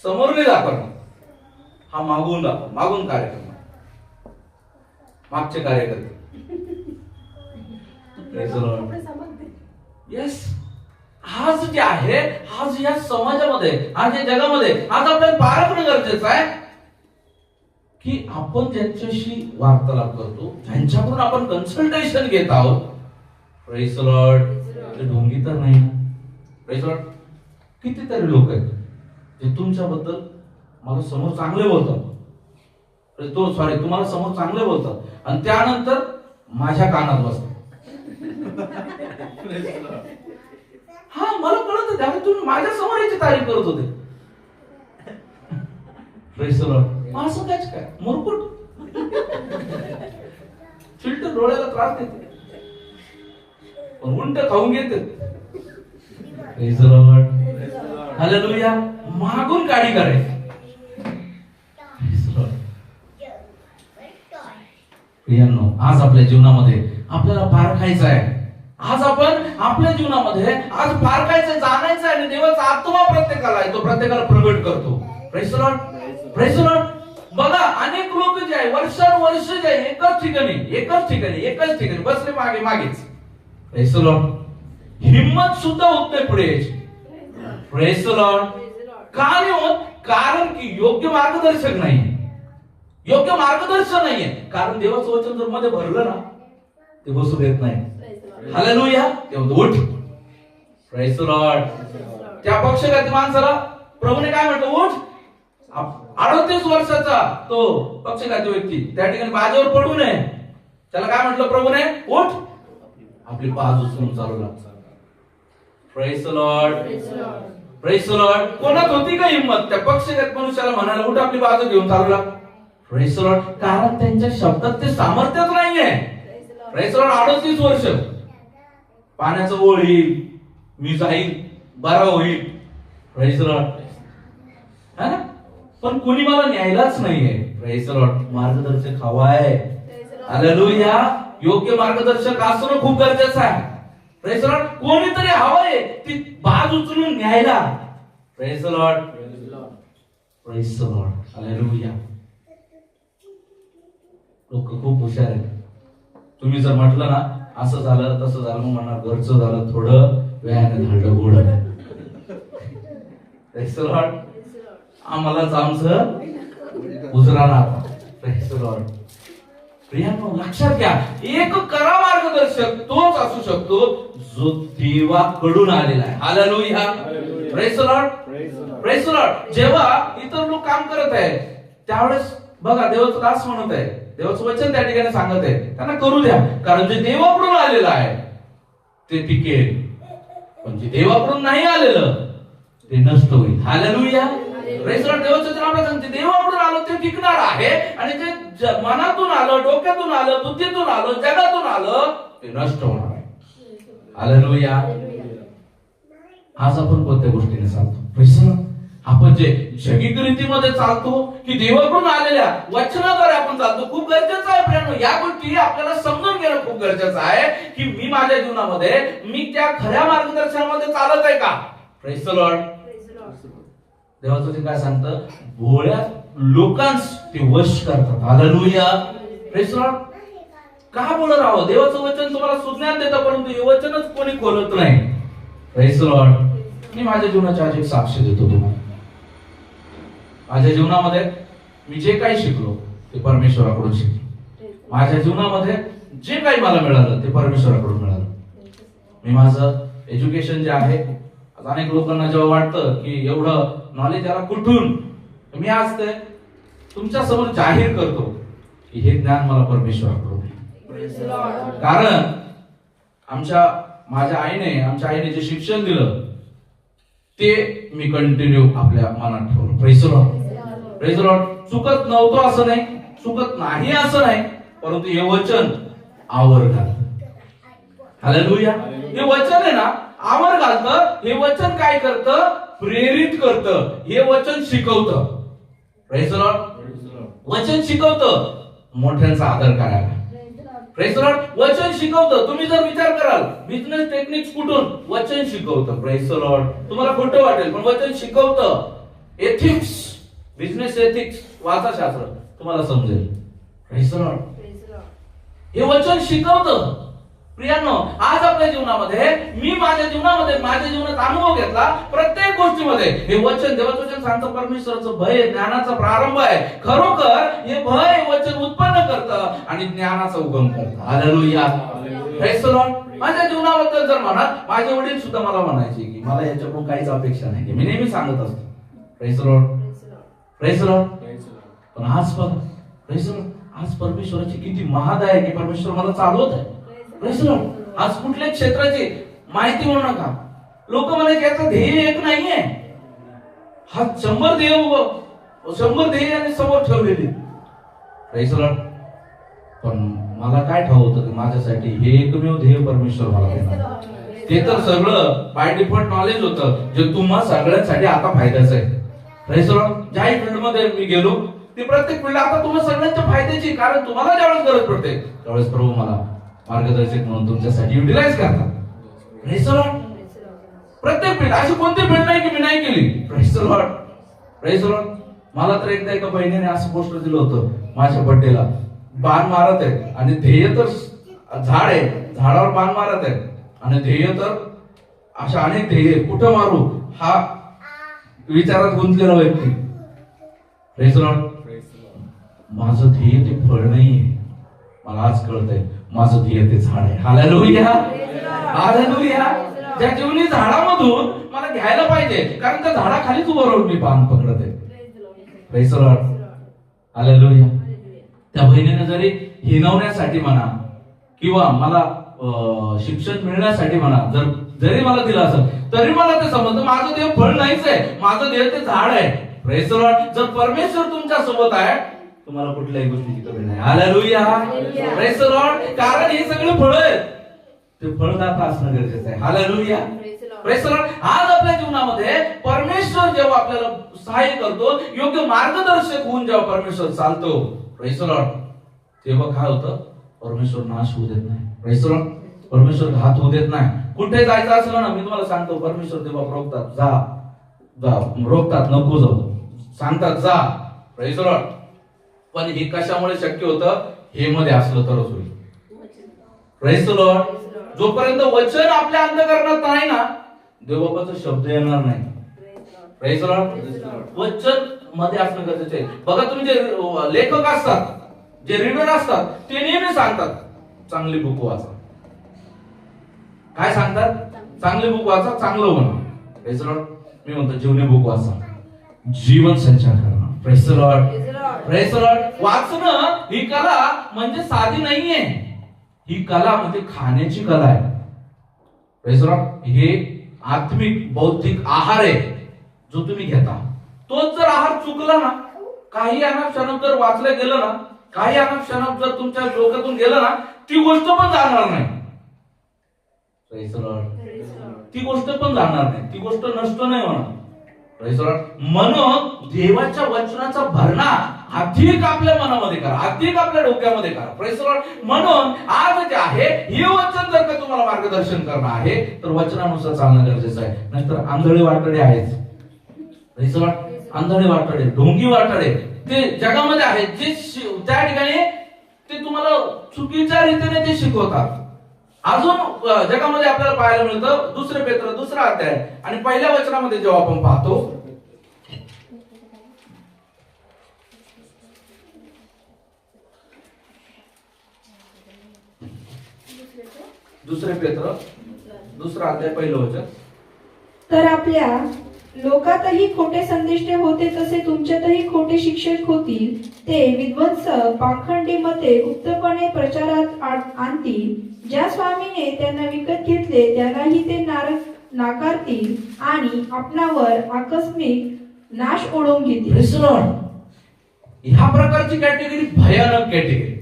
समोर नाही दाखवणार, हा मागून दाखव, मागून कार्य करणार, मागचे कार्य करते. येस. आज जे आहे, आज या समाजामध्ये, आज या जगामध्ये, आज आपल्याला पारखणं गरजेचं आहे की आपण ज्यांच्याशी वार्तालाप करतो, ज्यांच्याकडून आपण कन्सल्टेशन घेत आहोत, प्रेज द लॉर्ड, ते ढोंगी तर नाही. Praise the Lord. कितीतरी लोक आहेत जे तुमच्याबद्दल मला समोर चांगले बोलतात, तुम्हाला समोर चांगले बोलतात आणि त्यानंतर माझ्या कानात बसतात. हा मला कळत त्यामुळे तुम्ही माझ्या समोर याची तारीफ करत होते. Praise the Lord. असं काय मुरकुट चिलट डोळ्याला त्रास देते, पण उंट खाऊन घेते. Praise the Lord. हालेलुया. मागून गाडी करायची. प्रियांनो, आज आपल्या जीवनामध्ये आपल्याला पारखायचं आहे. आज आपण आपल्या जीवनामध्ये आज पारखायचं, जाणायचं आहे आणि देवाचा आत्मा प्रत्येकाला आहे, तो प्रत्येकाला प्रगट करतो. Praise the lord. Praise the Lord. बघा अनेक लोक जे आहे वर्षानुवर्ष जे आहे एकच ठिकाणी बसले मागेच. Praise the Lord. हिम्मत सुद्धा होत नाही पुढे यायची. Praise the Lord. का नाही होत? कारण की योग्य मार्गदर्शक नाहीये, योग्य मार्गदर्शन नाहीये. कारण देवाचं वचन जर मध्ये भरलं ना, ते बसू देत नाही. हालेलुया. तेव्हा उठ. Praise the Lord. त्या पक्षघाती माणसाला प्रभूने काय म्हटलं, उठ. 38 वर्षाचा तो पक्षघाती व्यक्ती त्या ठिकाणी बाजेवर पडू नये, त्याला काय म्हटलं प्रभूने, उठ. आपली बाज उचलून चालू लागतात. Praise the lord. Praise the lord. कोणात होती का हिंमत त्या पक्षात मनुष्याला म्हणायला उठ आपली बाजू घेऊन चालू लाग. Praise the Lord. कारण त्यांच्या शब्दात ते सामर्थ्यच नाहीये. Praise the Lord. 38 वर्ष पाण्याचं ओळ येईल, मी जाईल, बरा होईल. Praise the Lord. है ना. पण कोणी मला न्यायलाच नाहीये. Praise the Lord. मार्गदर्शक हवा आहे. हालेलुया. योग्य मार्गदर्शक असणं खूप गरजेचं आहे. Praise the Lord. कोणीतरी हवंय ती बाज उचलून न्यायला. Praise the lord. Praise the Lord. Hallelujah. लोक खूप हुशार आहेत. तुम्ही जर म्हटलं ना असं झालं तसं झालं, मग म्हणणार घरचं झालं थोडं वेळाने धाडलं गोड. Praise the Lord. आम्हालाच आमचं उजरा नाता. Praise the lord. प्रियांनो लक्षात घ्या, एक खरा मार्गदर्शक तोच असू शकतो जो देवाकडून आलेला आहे. Hallelujah. Praise the lord. Praise the Lord. जेव्हा इतर लोक काम करत आहेत त्यावेळेस बघा देवाचं दास म्हणत आहे, देवाचं वचन त्या ठिकाणी सांगत आहे त्यांना करू द्या, कारण जे देवाकडून आलेलं आहे ते टिकेल. पण जे देवाकडून नाही आलेलं ते नष्ट होईल. हालेलुया. Praise the Lord. देवाचं वचन आपल्याला सांगते देवाकडून आलं ते टिकणार आहे, आणि जे मनातून आलं, डोक्यातून आलं, बुद्धीतून आलं, जगातून आलं ते नष्ट होणार आहे. हालेलुया. आज आपण कोणत्या गोष्टीने चालतो? Praise the Lord. आपण जे जैविक रीतीमध्ये चालतो की देवाकडून आलेल्या वचनाद्वारे आपण चालतो, खूप गरजेचं आहे प्रियांनो. या गोष्टी आपल्याला समजून घेणं खूप गरजेचं आहे की मी माझ्या जीवनामध्ये मी त्या खऱ्या मार्गदर्शनामध्ये चालत आहे का? Praise the Lord. देवाचं ते काय सांगतं, भोळ्या लोकांस ते वश करतात. हालेलुया. Praise the Lord. का बोलत राहावं? देवाचं वचन तुम्हाला सुज्ञान देतं, परंतु हे वचनच कोणी खोलत नाही. Praise the lord. मी माझ्या जीवनाची आज एक साक्ष देतो तुम्हाला. माझ्या जीवनामध्ये मी जे काही शिकलो ते परमेश्वराकडून शिकलो. माझ्या जीवनामध्ये जे काही मला मिळालं ते परमेश्वराकडून मिळालं. मी माझं एज्युकेशन जे आहे, अनेक लोकांना जेव्हा वाटतं की एवढं नॉलेज याला कुठून, मी आज ते तुमच्या समोर जाहीर करतो की हे ज्ञान मला परमेश्वराकडून आहे. कारण आमच्या आईने जे शिक्षण दिलं ते मी कंटिन्यू आपल्या मनात ठेवलं. Praise the lord. Praise the Lord. चुकत नव्हतो असं नाही, चुकत नाही असं नाही, परंतु हे वचन आवर घालतं. हालेलुया. हे वचन आहे ना आवर घालतं. हे वचन काय करतं? प्रेरित करतं. हे वचन शिकवतं. Praise the Lord. वचन शिकवतं मोठ्यांचा आदर करायला. Praise the Lord. वचन शिकवतं. तुम्ही जर विचार कराल बिझनेस टेक्निक्स कुठून, वचन शिकवतं. Praise the Lord. तुम्हाला खोटं वाटेल पण वचन शिकवतं. एथिक्स, बिझनेस एथिक्स, वाचाशास्त्र तुम्हाला समजेल. Praise the Lord. हे वचन शिकवतं. प्रियांनो आज आपल्या जीवनामध्ये मी माझ्या जीवनात अनुभव घेतला प्रत्येक गोष्टीमध्ये हे वचन, देवाचं वचन सांगतं परमेश्वराचं भय ज्ञानाचा प्रारंभ आहे. खरोखर हे भय वचन उत्पन्न करतं आणि ज्ञानाचा उगम करतं. हालेलुया. Praise the Lord. माझ्या जीवनाबद्दल जर म्हणा, माझे वडील सुद्धा मला म्हणायचे की मला याच्याकडून काहीच अपेक्षा नाही. मी नेहमी सांगत असतो. Praise the lord. Praise the Lord. पण आज बघा, प्रेज द लॉर्ड, आज परमेश्वराची किती महादया आहे की परमेश्वर मला चालवत आहे. Praise the lord. आज कुठल्या क्षेत्राची माहिती म्हणू नका, लोक म्हणायचे याचं ध्येय एक नाहीये, हा 100 ध्येय आणि समोर ठेवलेली. Praise the Lord. पण मला काय ठाऊक होतं की माझ्यासाठी हे एकमेव ध्येय परमेश्वर मला देणार. ते तर सगळं बाय डिफॉल्ट नॉलेज होतं जे तुम्हा सगळ्यांसाठी आता फायद्याचं आहे. Praise the lord. ज्याही फील्ड मध्ये मी गेलो ती प्रत्येक फील्ड आता तुम्हा सगळ्यांच्या फायद्याची, कारण तुम्हाला ज्यावेळेस गरज पडते त्यावेळेस प्रभू मला मार्गदर्शक म्हणून तुमच्यासाठी युटिलाइज करतात. Praise the Lord. प्रत्येक फील्ड, अशी कोणती फील्ड नाही की मी नाही केली. Praise the lord. Praise the Lord. मला तर एकदा एका बहिणीने असं पोस्टर दिलं होतं माझ्या बर्थडेला, बाण मारत आहे आणि ध्येय तर झाड आहे, झाडावर बाण मारत आहे आणि ध्येय तर अशा अनेक ध्येय, कुठं मारू हा विचारात गुंतलेला व्यक्ती. Praise the Lord. माझं ध्येय ते फळ नाहीये, मला आज कळतंय माझं ध्येय ते झाड आहे. हालेलुया. हालेलुया. ज्या जीवनी झाडामधून मला घ्यायला पाहिजे, कारण त्या झाडाखालीच उभं राहून मी पान पकडत आहे. Praise the Lord. हालेलुया. त्या बहिणीने जरी हिनवण्यासाठी म्हणा किंवा मला शिक्षण मिळण्यासाठी म्हणा, जरी मला दिलं असेल तरी मला ते समजतं माझं देव फळ नाहीच आहे, माझं देव ते झाड आहे. Praise the Lord. जर परमेश्वर तुमच्या सोबत आहे तुम्हाला कुठल्याही गोष्टीची कमी नाही. हालेलुया. Praise the Lord. कारण ही सगळी फळं आहेत, ते फळदाता असणं गरजेचं आहे. हालेलुया. Praise the lord. आज आपल्या जीवनामध्ये परमेश्वर जेव्हा आपल्याला सहाय्य करतो, योग्य मार्गदर्शक होऊन जेव्हा परमेश्वर चालतो, प्रेज द लॉर्ड, तेव्हा काय होतं, परमेश्वर नाश होऊ देत नाही. Praise the Lord. परमेश्वर घात होऊ देत नाही. कुठे जायचं असलं ना, मी तुम्हाला सांगतो, परमेश्वर तेव्हा रोखतात, जा, रोखतात, नको जाऊ, सांगतात जा. Praise the Lord. पण हे कशामुळे शक्य होतं, हे मध्ये असलं तरच होईल. Praise the Lord. जोपर्यंत वचन आपल्या अंतःकरणात नाही ना, देवबापाचा शब्द येणार नाही. Praise the Lord. वचन मध्ये असणं गरजेचं आहे. बघा, तुम्ही जे लेखक असतात, जे रीडर असतात, ते नेहमी सांगतात चांगली बुक वाचा. काय सांगतात? चांगली बुक वाचा, चांगलं बना. Praise the lord. मी म्हणतो जीवनी बुक वाचा, जीवन संचार करा. Praise the lord. Praise the Lord. वाचणं ही कला म्हणजे साधी नाहीये, ही कला म्हणजे खाण्याची कला आहे. Praise the Lord. हे आत्मिक बौद्धिक आहार आहे जो तुम्ही घेता. तोच जर आहार चुकला ना, काही अनाक्षणात जर वाचलं गेलं ना, काही अनाक्षणात जर तुमच्या डोक्यातून गेलं ना, ती गोष्ट पण जाणार नाही. Praise the Lord. ती गोष्ट पण जाणार नाही, ती गोष्ट नष्ट नाही होणार. Praise the Lord. म्हणून देवाच्या वचनाचा भरणा अधिक आपल्या मनामध्ये करा, अधिक आपल्या डोक्यामध्ये करा. Praise the Lord. म्हणून आज जे आहे, हे वचन जर का तुम्हाला मार्गदर्शन करणं आहे, तर वचनानुसार चालणं गरजेचं आहे. नाहीतर आंधळे वाटडे आहेत. Praise the lord. आंधळे वाटडे, ढोंगी वाटडे ते जगामध्ये आहेत, जे त्या ठिकाणी ते तुम्हाला चुकीच्या रीतीने ते शिकवतात. अजून जगामध्ये आपल्याला पाहायला मिळतं, 2 पेत्र 2 अध्याय आणि पहिल्या वचनामध्ये जेव्हा आपण पाहतो, 2 पेत्र 2 अध्याय पहिलं वचन. तर आपल्या लोकातही खोटे संदिष्टे होते, तसे तुमच्यातही खोटे शिक्षक होतील. ते विध्वंसक, पाखंडी मते गुप्तपणे प्रचारात आणतील. ज्या स्वामीने त्यांना विकत घेतले त्यालाही ते नाकारतील आणि आपणावर आकस्मिक नाश ओढवून घेतील. Praise the Lord. ह्या प्रकारची कॅटेगरी भयानक कॅटेगरी.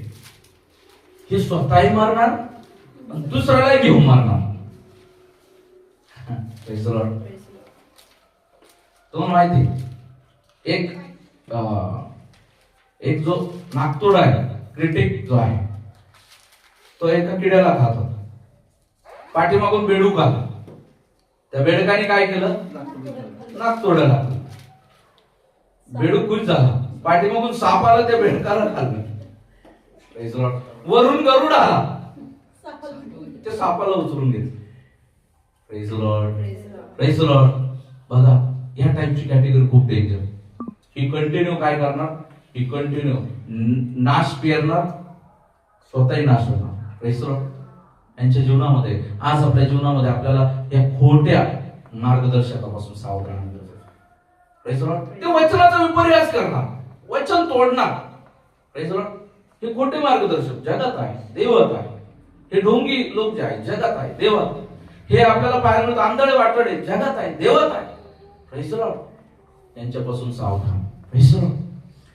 हे स्वतःही मारणार आणि दुसऱ्याला घेऊन मारणार. Praise the Lord. तुम्हाला माहिती, एक जो नागतोड आहे, क्रिटिक जो आहे, तो एका किड्याला खात होता. पाठीमागून बेडूक आला, त्या बेडकाने काय केलं, नागतोड्याला. बेडूक खुश झाला, पाठीमागून साप आला, त्या बेडकाला खाल्लं. Praise the Lord. वरून गरुड आला, ते सापाला उचलून घेतलं. Praise the lord. Praise the Lord. बघा, या टाइपची कॅटेगरी खूप डेंजर. ही कंटिन्यू काय करणार, ही कंटिन्यू नाश पेरणार, स्वतःही नाश होणार. Praise the Lord. यांच्या जीवनामध्ये, आज आपल्या जीवनामध्ये आपल्याला या खोट्या मार्गदर्शकापासून सावध राहणं गरजेचं आहे. Praise the Lord. ते वचनाचा विपर्यास करणार, वचन तोडणार. Praise the Lord. हे खोटे मार्गदर्शक जगात आहे, देवात आहे. हे ढोंगी लोक जे आहेत जगात आहे, देवात. हे आपल्याला पाहायला मिळतं, आंधळे वाटडे जगात आहे, देवात आहे. Praise the Lord. यांच्यापासून सावधान. Praise the Lord.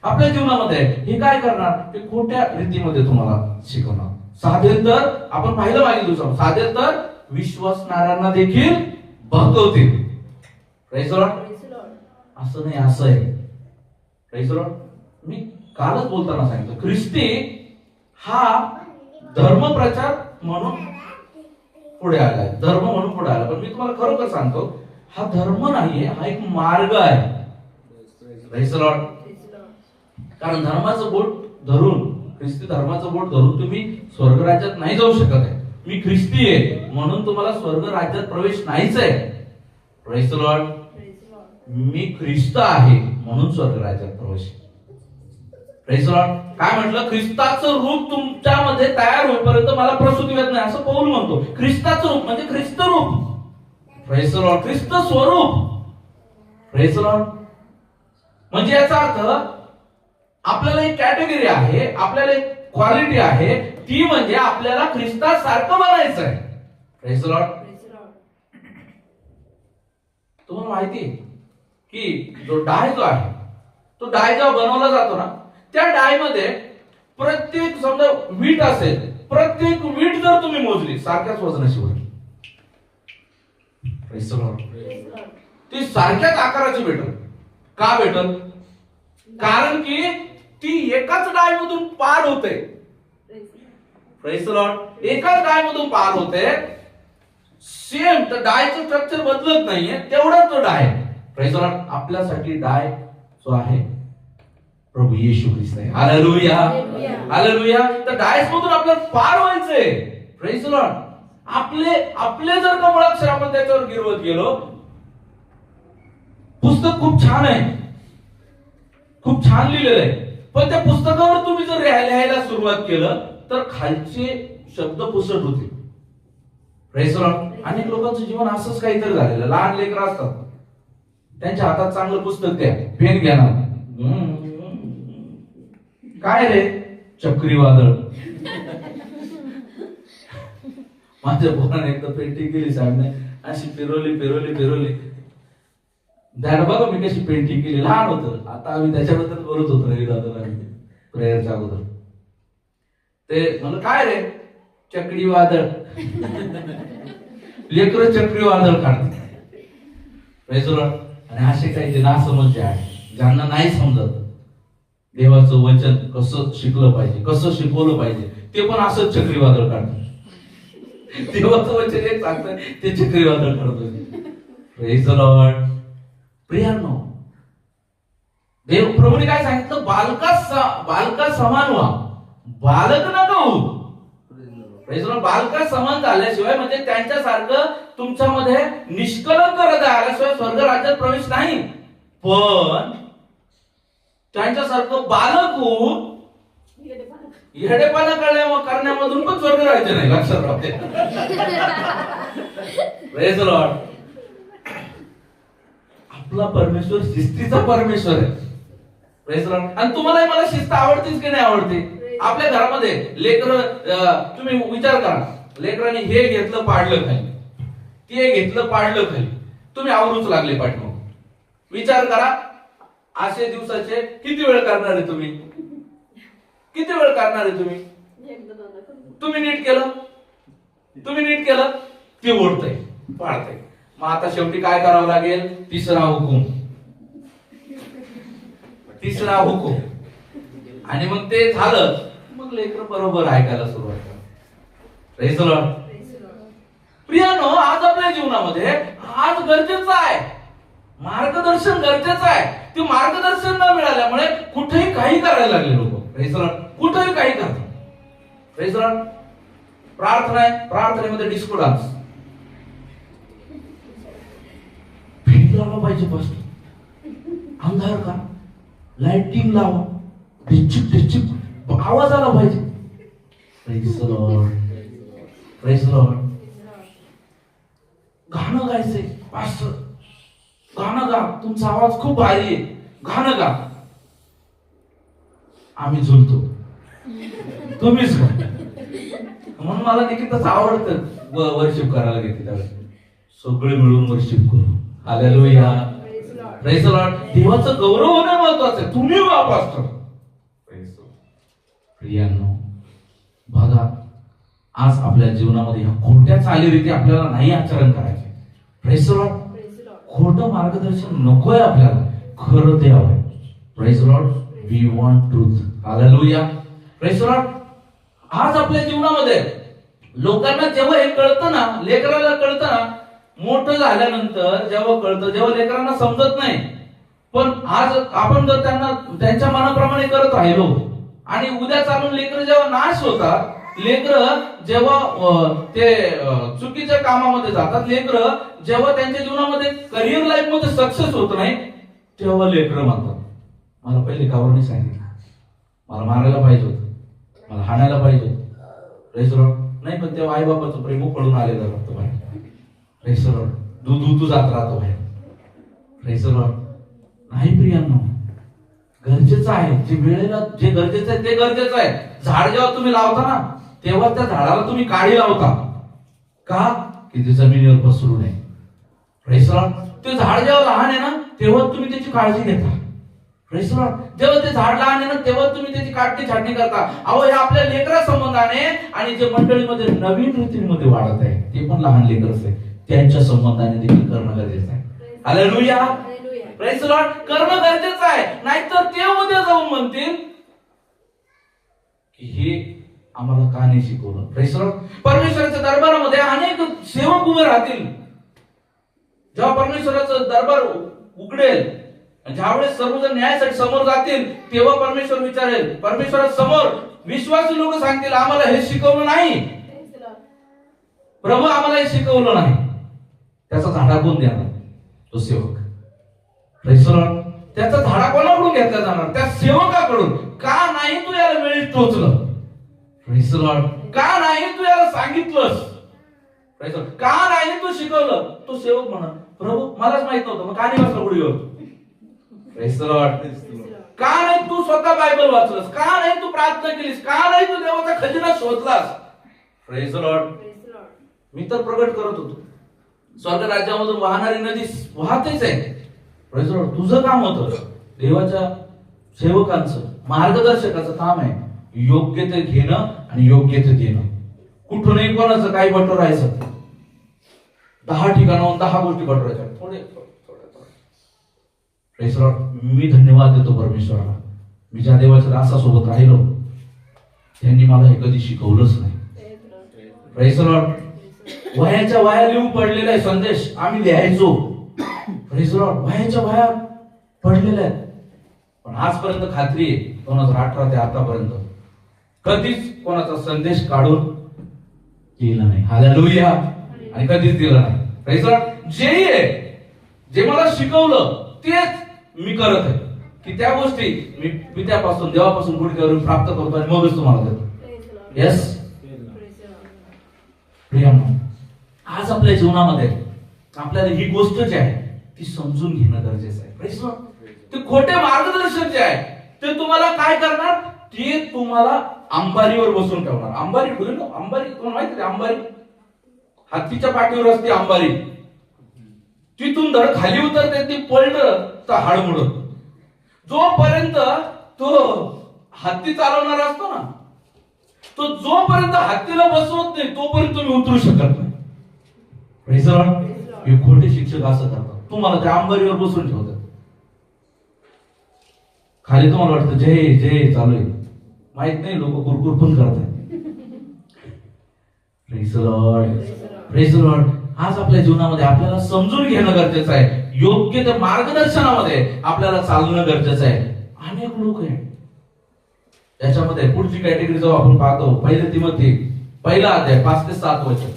आपल्या जीवनामध्ये हे काय करणार, ते खोट्या रीतीमध्ये तुम्हाला शिकवणार. साधेल तर आपण पाहिलं मागील दिवसात, साधेल तर विश्वासणाऱ्यांना देखील बहकवतील. Praise the Lord. असं नाही, असं आहे. Praise the lord. मी कालच बोलताना सांगितलं, ख्रिस्ती हा धर्मप्रचार म्हणून पुढे आलाय, धर्म म्हणून पुढे आला. पण मी तुम्हाला खरोखर सांगतो, हा धर्म नाहीये, हा एक मार्ग आहे. Praise the Lord. कारण धर्माचं बोट धरून, ख्रिस्ती धर्माचं बोट धरून तुम्ही स्वर्ग राज्यात नाही जाऊ शकत आहे. मी ख्रिस्ती आहे म्हणून तुम्हाला स्वर्ग राज्यात प्रवेश नाहीच आहे. Praise the lord. मी ख्रिस्त आहे म्हणून स्वर्ग राज्यात प्रवेश. Praise the lord. काय म्हटलं, ख्रिस्ताचं रूप तुमच्यामध्ये तयार होईपर्यंत मला प्रसूती येत नाही, असं पौल म्हणतो. ख्रिस्ताचं रूप म्हणजे ख्रिस्त रूप. Praise the lord. ख्रिस्त स्वरूप. Praise the lord. म्हणजे याचा अर्थ आपल्याला एक कॅटेगरी आहे, आपल्याला एक क्वालिटी आहे, ती म्हणजे आपल्याला ख्रिस्तासारखं बनायचं आहे. Praise the Lord. तुम्हाला माहिती आहे की जो डाय जो आहे, तो डाय जेव्हा बनवला जातो ना, त्या डाय मध्ये प्रत्येक समजा वीट असेल, प्रत्येक वीट जर तुम्ही मोजली सारख्याच वजनाची होईल. Praise the Lord. ती सारख्याच आकाराची भेटल. का भेटल? कारण की ती एकाच डाय मधून पार होते. Praise the Lord. एकाच डाय मधून पार होते. सेम तर डायचं स्ट्रक्चर बदलत नाहीये, तेवढाच तो डाय. Praise the Lord. आपल्यासाठी डाय जो आहे प्रभू येशू ख्रिस्त आहे. Hallelujah, hallelujah. तर डायस मधून आपल्याला पार व्हायचंय. Praise the Lord. आपले जर का मुळाक्षर आपण त्याच्यावर गिरवत गेलो, पुस्तक खूप छान आहे, खूप छान लिहिलेलं आहे, पण त्या पुस्तकावर तुम्ही जर लिहायला सुरुवात केलं तर खालचे शब्द पुसट होते. Praise the Lord. अनेक लोकांचं जीवन असंच काहीतरी झालेलं. लहान लेकरं असतात, त्यांच्या हातात चांगलं पुस्तक द्या, पेन घेणार, काय रे चक्रीवादळ. माझ्या पोराने एकदा पेंटिंग केली साहेबने, अशी फिरवली. त्याला बघा मी कशी पेंटिंग केली. लहान होतं, आता आम्ही त्याच्याबद्दल बोलत होतो रवी दादाला प्रेयरच्या अगोदर. ते म्हणलं काय रे चक्रीवादळ. लेकरं चक्रीवादळ काढते. Praise the Lord. आणि असे काही जे नासमजते आहे, ज्यांना नाही समजत देवाचं वचन कसं शिकलं पाहिजे, कसं शिकवलं पाहिजे, ते पण असंच चक्रीवादळ काढतात. देवाचं वचन एक सांगतं, ते चक्रीवादळ काढतो. Praise the lord. प्रियांनो, देव प्रभूने काय सांगितलं? बालका समान व्हा, बालक नका होऊ. Praise the lord. बालका समान झाल्याशिवाय म्हणजे त्यांच्यासारखं तुमच्यामध्ये निष्कलंक हृदय आल्याशिवाय स्वर्ग राज्यात प्रवेश नाही. पण त्यांच्यासारखं बालक होऊन येडेपणा करण्यामधून पण स्वर्ग राज्य नाही. लक्षात राहते. Praise the Lord. आपला परमेश्वर शिस्तीचा परमेश्वर आहे. Praise the Lord. आणि तुम्हाला मला शिस्त आवडतीच की नाही आवडते? आपल्या घरामध्ये लेकर, तुम्ही विचार करा, लेकरांनी हे घेतलं पाडलं खाली, ते घेतलं पाडलं खाली, तुम्ही आवरूच लागले पाठमग. विचार करा, असे दिवसाचे किती वेळ करणार आहे तुम्ही? किती वेळ करणार आहे तुम्ही? तुम्ही नीट केलं, ते ओढतंय, पाडतंय. मग आता शेवटी काय करावं लागेल? तिसरा हुकूम. आणि मग ते झालं, मग लेकर बरोबर ऐकायला सुरुवात करतात. Praise the Lord. प्रियानो, आज आपल्या जीवनामध्ये आज गरजेचं आहे, मार्गदर्शन गरजेचं आहे. ते मार्गदर्शन न मिळाल्यामुळे कुठेही काही करायला लागले लोक. Praise the Lord. कुठेही काही करतात. Praise the Lord. प्रार्थना आहे, प्रार्थनेमध्ये डिस्को डान्स. भेट लावला पाहिजे, फर्स्ट अंधार का, लाइटिंग लावा, ढिचिक आवाज आला पाहिजे. Praise the lord. Praise the Lord. गाणं गायचंय, पास्टर गाणं गा, तुमचा आवाज खूप भारी आहे, गाणं गा. आम्ही झुलतो, तुम्हीच गा. म्हणून मला देखील तसं आवडतं वर्शिप करायला घेते त्यावेळेस. सगळे मिळून वर्शिप करू. हालेलुया. Praise the Lord. देवाचं गौरव होणं महत्वाचं आहे. तुम्ही गा पास्टर. प्रियांनो, बघा, आज आपल्या जीवनामध्ये ह्या खोट्या चालीरीती आपल्याला नाही आचरण करायचे. Praise the lord. खोटं मार्गदर्शन नकोय आपल्याला, खरं ते हवंय. Praise the lord. We want truth. Hallelujah. Praise the lord. आज आपल्या जीवनामध्ये लोकांना जेव्हा हे कळतं ना, लेकराला कळतं ना, मोठं झाल्यानंतर जेव्हा कळतं, जेव्हा लेकरांना समजत नाही, पण आज आपण जर त्यांना त्यांच्या मनाप्रमाणे करत राहिलो आणि उद्या चालून लेकर जेव्हा नाश होतात, लेकर जेव्हा ते चुकीच्या कामामध्ये जातात, लेकर जेव्हा त्यांच्या जीवनामध्ये करिअर लाईफ मध्ये सक्सेस होत नाही, तेव्हा लेकर म्हणतात, मला पहिले गावाने सांगितलं, मला मारायला पाहिजे होतं, मला हाणायला पाहिजे होतं. Praise the lord. नाही, पण तेव्हा आई बाबाचं प्रेम पडून आलेलं राहतं बाहेर. Praise the Lord. दूध जात राहतो बाहेर. Praise the lord. नाही प्रियांनो, गरजेचं आहे, जे वेळेला जे गरजेचं आहे ते गरजेचं आहे. झाड जेव्हा तुम्ही लावता ना, तेव्हा त्या झाडाला तुम्ही काडी लावता का, की ते जमिनीवर पसरू नये. Praise the Lord. ते झाड जेव्हा लहान आहे ना तेव्हा तुम्ही त्याची काळजी घेता. Praise the Lord. जेव्हा ते झाड लहान आहे ना तेव्हा तुम्ही त्याची काटणी छाटणी करता. अहो हे आपल्या लेकरा संबंधाने आणि जे मंडळीमध्ये नवीन रीतीमध्ये वाढत आहे ते पण लहान लेकरच आहे, त्यांच्या संबंधाने देखील करणं गरजेचं आहे. हालेलुया. Praise the Lord. करणं गरजेचं आहे, नाहीतर ते उद्या जाऊन म्हणतील की हे आम्हाला का नाही शिकवलं. Praise the Lord. परमेश्वराच्या दरबारामध्ये अनेक सेवक उभे राहतील. जेव्हा परमेश्वराचं दरबार उघडेल, ज्यावेळेस सर्वजण न्यायासाठी समोर जातील, तेव्हा परमेश्वर विचारेल, परमेश्वरा समोर विश्वासी लोक सांगतील आम्हाला हे शिकवलं नाही, प्रभू आम्हाला हे शिकवलं नाही. त्याचा धाडा कोण देणार? तो सेवक. Praise the Lord. त्याचा धाडा कोणाकडून घेतला जाणार? त्या सेवकाकडून. का नाही तू याला वेळीच टोचलं? Praise the Lord. का नाही तू याला सांगितलंस? Praise the Lord. का नाही तू शिकवलं? तो सेवक म्हणा, प्रभू मलाच माहित नव्हतं, मग का नाही वाचलं गुढीवर? Praise the Lord. का नाही तू स्वतः बायबल वाचलंस? का नाही तू प्रार्थना केलीस? का नाही तू देवाचा खजिना शोधलास? Praise the lord. मी तर प्रगट करत होतो, स्वर्ग राज्यामधून वाहणारी नदी वाहतेच आहे. Praise the Lord. तुझं काम होतं, देवाच्या सेवकांचं मार्गदर्शकाचं काम आहे योग्य ते घेणं आणि योग्य ते देणं. कुठूनही कोणाचं काही बटोरायचं. 10 ठिकाणाहून 10 गोष्टी बटोरायच्या. थोडे प्रेज द लॉर्ड. मी धन्यवाद देतो परमेश्वराला, मी ज्या देवाच्या दासासोबत राहिलो त्यांनी मला हे कधी शिकवलंच नाही. Praise the Lord. वयाच्या वया लिहून पडलेला आहे संदेश आम्ही लिहायचो. Praise the Lord. वयाच्या वया पडलेल्या आहेत, पण आजपर्यंत खात्री आहे 2018 ते आतापर्यंत कधीच कोणाचा संदेश काढून केला नाही. हालेलुया. आणि कधीच दिला नाही. Praise the Lord. जे मला शिकवलं तेच मी करत आहे, की त्या गोष्टी मी पित्यापासून देवापासून गुढी करून प्राप्त करतो आणि मगच तुम्हाला देतो. येस. प्रियांनो, आज आपल्या जीवनामध्ये आपल्याला ही गोष्ट जी आहे ती समजून घेणं गरजेचं आहे. Praise the Lord. ते खोटे मार्गदर्शक जे आहे ते तुम्हाला काय करणार? ते तुम्हाला अंबारीवर बसून ठेवणार. अंबारी ठेवली, अंबारी तुम्हाला माहिती आहे? अंबारी हत्तीच्या पाठीवर असते अंबारी. तिथून धड खाली उतरते, ती पडलं तर हाड मोडत. जोपर्यंत तो हत्ती चालवणार असतो ना, तो जोपर्यंत हत्तीला बसवत नाही तोपर्यंत तुम्ही उतरू शकत नाही. Praise the Lord. हे खोटे शिक्षक असं करतात, तुम्हाला त्या अंबारीवर बसून ठेवतात. खाली तुम्हाला वाटतं जय जय चालू आहे, माहित नाही लोक कुरकुर पण करतात. Praise the lord. Praise the lord. आज आपल्या जीवनामध्ये आपल्याला समजून घेणं गरजेचं आहे, योग्य त्या मार्गदर्शनामध्ये आपल्याला चालणं गरजेचं आहे. अनेक लोक आहेत त्याच्यामध्ये. पुढची कॅटेगरी जो आपण पाहतो, 1 तिमोथी 1 अध्याय 5 ते 7 वचन.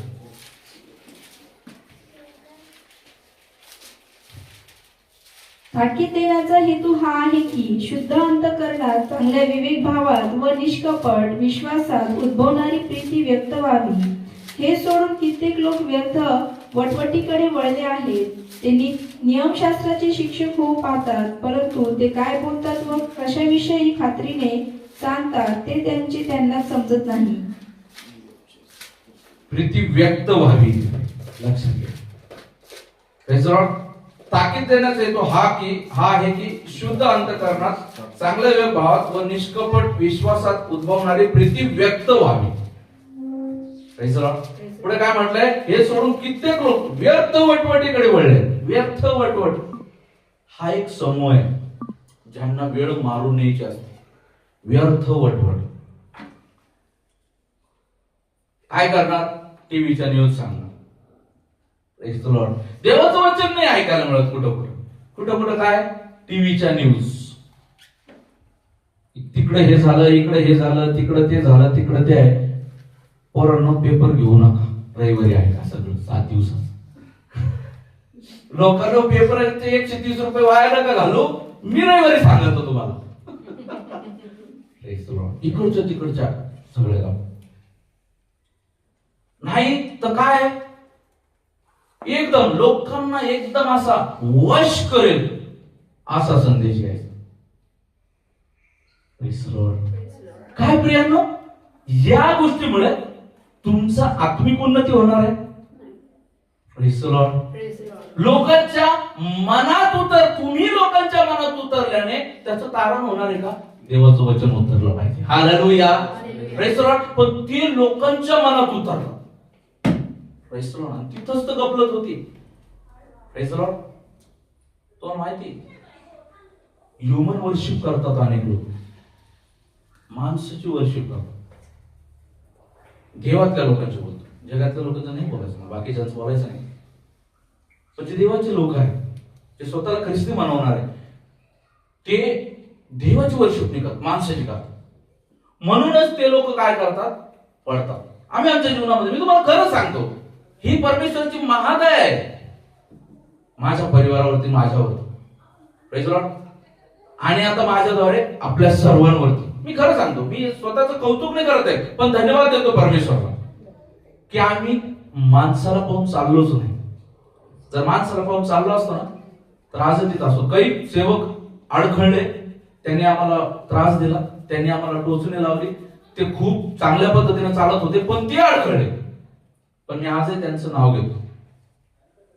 ताकीद देण्याचा हेतू हा आहे की शुद्ध अंतःकरणात चांगल्या विवेक भावात व निष्कपट विश्वासात उद्भवणारी प्रीती व्यक्त व्हावी. हे सोडून कित्येक लोक व्यर्थ वटवटीकडे वळले आहेत. ते नियमशास्त्राचे शिक्षक होऊ पाहतात, परंतु ते काय बोलतात व कशाविषयी खात्रीने सांगतात ते त्यांना समजत नाही. प्रीती व्यक्त व्हावी. लक्षात घ्या. Praise the Lord. ताकीद देण्याचा हेतू हा आहे की शुद्ध अंतःकरणात चांगल्या विवेक भावात व निष्कपट विश्वासात उद्भवणारी प्रीती व्यक्त व्हावी. Praise the Lord. पुढे काय म्हटलंय? हे सोडून कित्येक लोक व्यर्थ वटवटीकडे वळले. व्यर्थ वटवट हा एक समूह आहे ज्यांना वेळ मारून न्यायची असते. व्यर्थ वटवट काय करणार? टीव्हीच्या न्यूज सांगणार. Praise the Lord. देवाचं वचन नाही ऐकायला मिळत. कुठं काय? टीव्हीच्या न्यूज. तिकडे हे झालं, इकडे हे झालं, तिकडे ते झालं, तिकडे ते आहे. पोरांनो पेपर घेऊ नका, रविवारी आहे का सगळं 7 दिवसात. लोकांना पेपर 130 रुपये वाया नका घालू, मी रविवारी सांगतो तुम्हाला. इकडच्या तिकडच्या सगळे गाव नाही तर काय एकदम लोकांना एकदम असा वश करेल असा संदेश यायचा. काय प्रियांनो, या गोष्टीमुळे तुमचा आत्मिक उन्नती होणार आहे. Praise the Lord. लोकांच्या मनात तुम्ही लोकांच्या मनात उतरल्याने त्याचं तारण होणार आहे का? देवाचं वचन उतरलं पाहिजे. हालेलुया. Praise the Lord. पण ती लोकांच्या मनात उतरलं. Praise the Lord. आणि तिथंच तर गपलत होती. Praise the Lord. तो माहिती ह्युमन वर्शिप करतात अनेक लोक, माणसाची वर्शिप करतात. देवातल्या लोकांची बोलतो, जगातल्या लोकांचं नाही बोलायचं, बाकीच्यांचं बोलायचं नाही. पण जे देवाचे लोक आहेत, जे स्वतःला ख्रिस्ती मानवणार आहे, ते देवाची वर्शिप नाही करत, माणसाची करतात. म्हणूनच ते लोक काय करतात? पडतात. आम्ही आमच्या जीवनामध्ये, मी तुम्हाला खरं सांगतो, ही परमेश्वराची महादया आहे माझ्या परिवारावरती, माझ्यावरती. Praise the Lord. आणि आता माझ्याद्वारे आपल्या सर्वांवरती. मी खरं सांगतो, मी स्वतःचं कौतुक नाही करत आहे, पण धन्यवाद देतो परमेश्वराला की आम्ही माणसाला पाहून चाललोच नाही. जर माणसाला पाहून चाललो असतो ना तर आज तिथं असतो. काही सेवक अडखळले, त्यांनी आम्हाला त्रास दिला, त्यांनी आम्हाला टोचणे लावली. ते खूप चांगल्या पद्धतीने चालत होते, पण ते अडखळले. पण मी आजही त्यांचं नाव घेतो.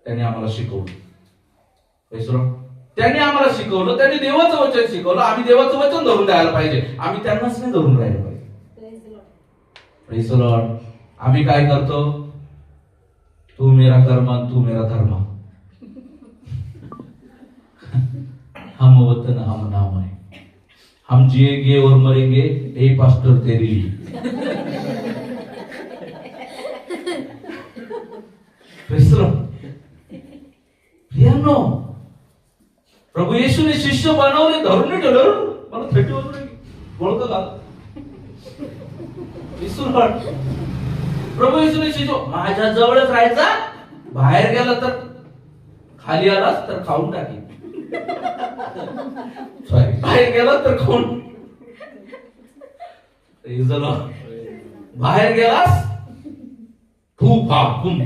त्यांनी आम्हाला शिकवलं. Praise the Lord. त्यांनी आम्हाला शिकवलं, त्यांनी देवाचं वचन शिकवलं. आम्ही देवाचं वचन धरून द्यायला पाहिजे, आम्ही त्यांनाच नाही धरून राहिलं पाहिजे. Praise the Lord. आम्ही काय करतो? तू मेरा कर्म, तू मेरा धर्म, हम वतन हम नाम है, हम जिएंगे और मरेंगे ए पास्टर तेरी. Praise the Lord. प्रियांनो, प्रभू येशूने शिष्य बनवले, धरून नाही ठेवलं. मला 31 ओळख घाल. प्रभू येशूने शिष्य माझ्या जवळच राहायचा, बाहेर गेला तर खाली आलास तर खाऊन टाकी. सॉरी, बाहेर गेला तर खाऊन. बाहेर गेलास तू फाकून.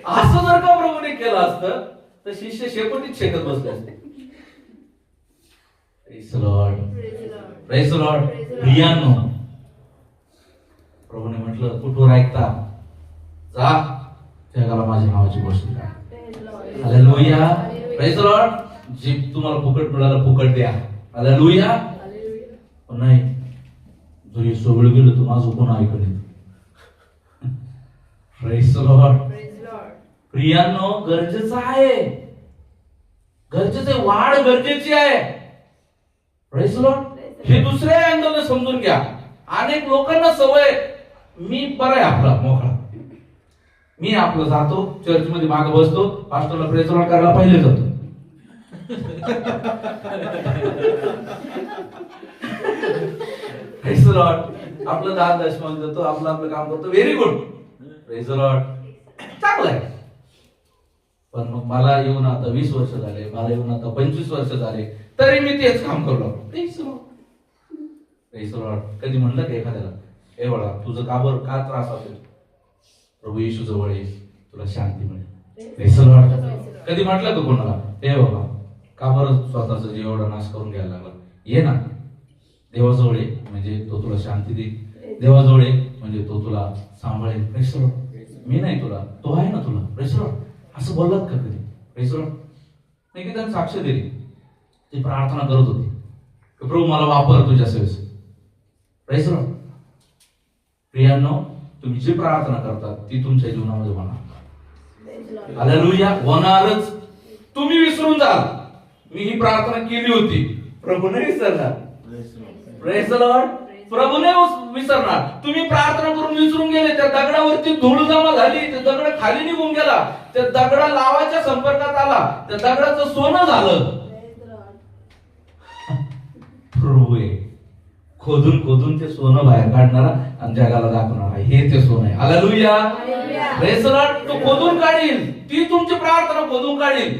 असं जर का प्रभूने केलं असतं तर शिष्य शेकोटीत शेकत बसले असते. Praise the Lord. Praise the Lord. प्रियांनो, प्रभूने म्हटलं कुठवर ऐकता, जा जगाला माझ्या नावाची गोष्ट करा. हालेलुया. Praise the Lord. जे तुम्हाला फुकट मिळालं फुकट द्या. हालेलुया. पण नाही, जर हे सगळं गेलं तर माझं कोण ऐकलं. Praise the Lord. प्रियांनो, गरजेचं आहे, गरजेचं आहे, वाढ गरजेची आहे. Praise the Lord. हे दुसऱ्या अँगलने समजून घ्या. अनेक लोकांना सवय, मी बरं आहे आपला मोकळा, मी आपलं जातो चर्च मध्ये मागे बसतो, पास्टरला प्रेज लॉर्ड करायला पहिले जातो. Praise the Lord. आपलं 10 दशमांश देतो, आपलं आपलं काम करतो. Very good. Praise the Lord. चांगलं आहे. पण मग मला येऊन आता 20 वर्ष झाले, मला येऊन आता 25 वर्ष झाले, तरी मी तेच काम करू लागलो. Praise the Lord. Praise the Lord. कधी म्हणलं का एखाद्याला, ए बाळा तुझं का त्रास असेल, प्रभू येशू जवळ ये, तुला शांती मिळेल. Praise the Lord. कधी म्हटलं का कोणाला, ए बाबा का बरं स्वतःचा जीव एवढा नाश करून घ्यायला लागला, ये ना देवाजवळ ये, म्हणजे तो तुला शांती देईल. देवाजवळ ये म्हणजे तो तुला सांभाळेल. Praise the Lord. मी नाही तुला, तो आहे ना तुला. Praise the Lord. असं बोललात का कधी? Praise the Lord. नाही की त्यांनी साक्ष दिली, ती प्रार्थना करत होती, प्रभू मला वापर तुझ्या सेवेस. Praise the Lord. प्रियांनो, तुम्ही जी प्रार्थना करतात ती तुमच्या जीवनामध्ये होणार. हालेलुया. होणारच. तुम्ही विसरून जाल, मी ही प्रार्थना केली होती, प्रभू नाही विसरणार. Praise the Lord. प्रभू नाही विसरणार. तुम्ही प्रार्थना करून विसरून गेले, त्या दगडावरती धूळ जमा झाली, त्या दगड खाली निघून गेला, त्या दगडा लावाच्या संपर्कात आला, त्या दगडाचं सोनं झालं. प्रभू आहे खोदून खोदून ते सोनं बाहेर काढणारा आणि जगाला दाखवणारा, हे ते सोनं आहे. हालेलुया. Praise the Lord. तो खोदून काढील, ती तुमची प्रार्थना खोदून काढील.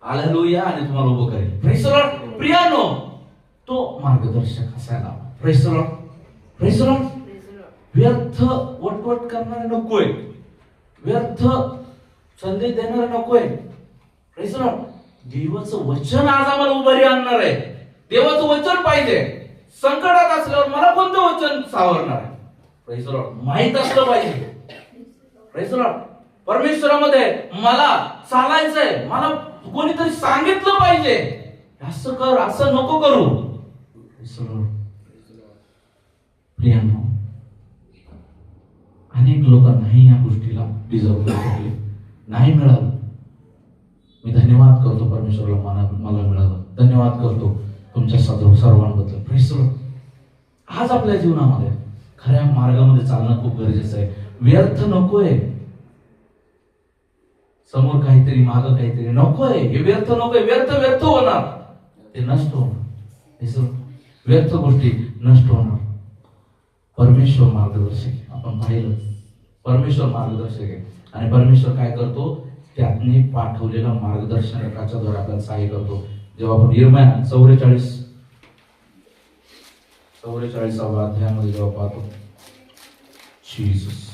हालेलुया. आणि तुम्हाला उभं करेल. Praise the Lord. प्रियांनो, तो मार्गदर्शक असायला. Praise the Lord. Praise the Lord. व्यर्थ वटवट करणारे नकोय, व्यर्थ संदेश देणारे नकोय. Praise the Lord. देवाचं वचन आज आम्हाला उभारी आणणार आहे. देवाचं वचन पाहिजे. संकटात असल्यावर मला कोणतं वचन सावरणार आहे? Praise the Lord. माहित असलं पाहिजे. Praise the Lord. परमेश्वरामध्ये मला चालायचंय, मला कोणीतरी सांगितलं पाहिजे, असं कर, असं नको करू. Praise the lord. प्रियांनो, अनेक लोक नाही या गोष्टीला डिझर्व करू शकले, नाही मिळालं. मी धन्यवाद करतो परमेश्वराला, मला मिळालं. धन्यवाद करतो तुमच्या सर्वांबद्दल. Praise the lord. आज आपल्या जीवनामध्ये खऱ्या मार्गामध्ये चालणं खूप गरजेचं आहे. व्यर्थ नकोय, समोर काहीतरी मागं काहीतरी नकोय, हे व्यर्थ नकोय. व्यर्थ होणार, ते नष्ट होणार. व्यर्थ गोष्टी नष्ट होणार. परमेश्वर मार्गदर्शक आहे. आपण पाहिलं, परमेश्वर मार्गदर्शक आहे. आणि परमेश्वर काय करतो? त्यातनी पाठवलेल्या मार्गदर्शकाच्या द्वारे आपल्याला सहाय्य करतो. जेव्हा आपण यिर्मया 44 अध्यायामध्ये जेव्हा पाहतो, जीसस,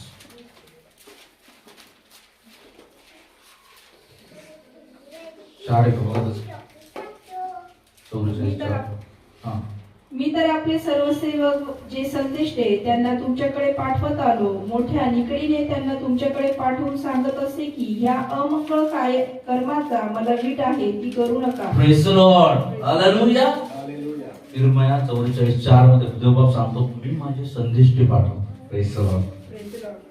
मी तर आपले सर्व सेवक जे संदेष्टे त्यांना तुमच्याकडे पाठवत आलो, मोठ्या निकडीने त्यांना तुमच्याकडे पाठवून सांगत असे की ह्या अमंगळ कर्माचा मला वीट आहे, ती करू नका. Praise the Lord. हालेलुया. यिर्मया 44:4 मध्ये देवबाप सांगतो, मी माझे संदेष्टे पाठवतो. Praise the lord.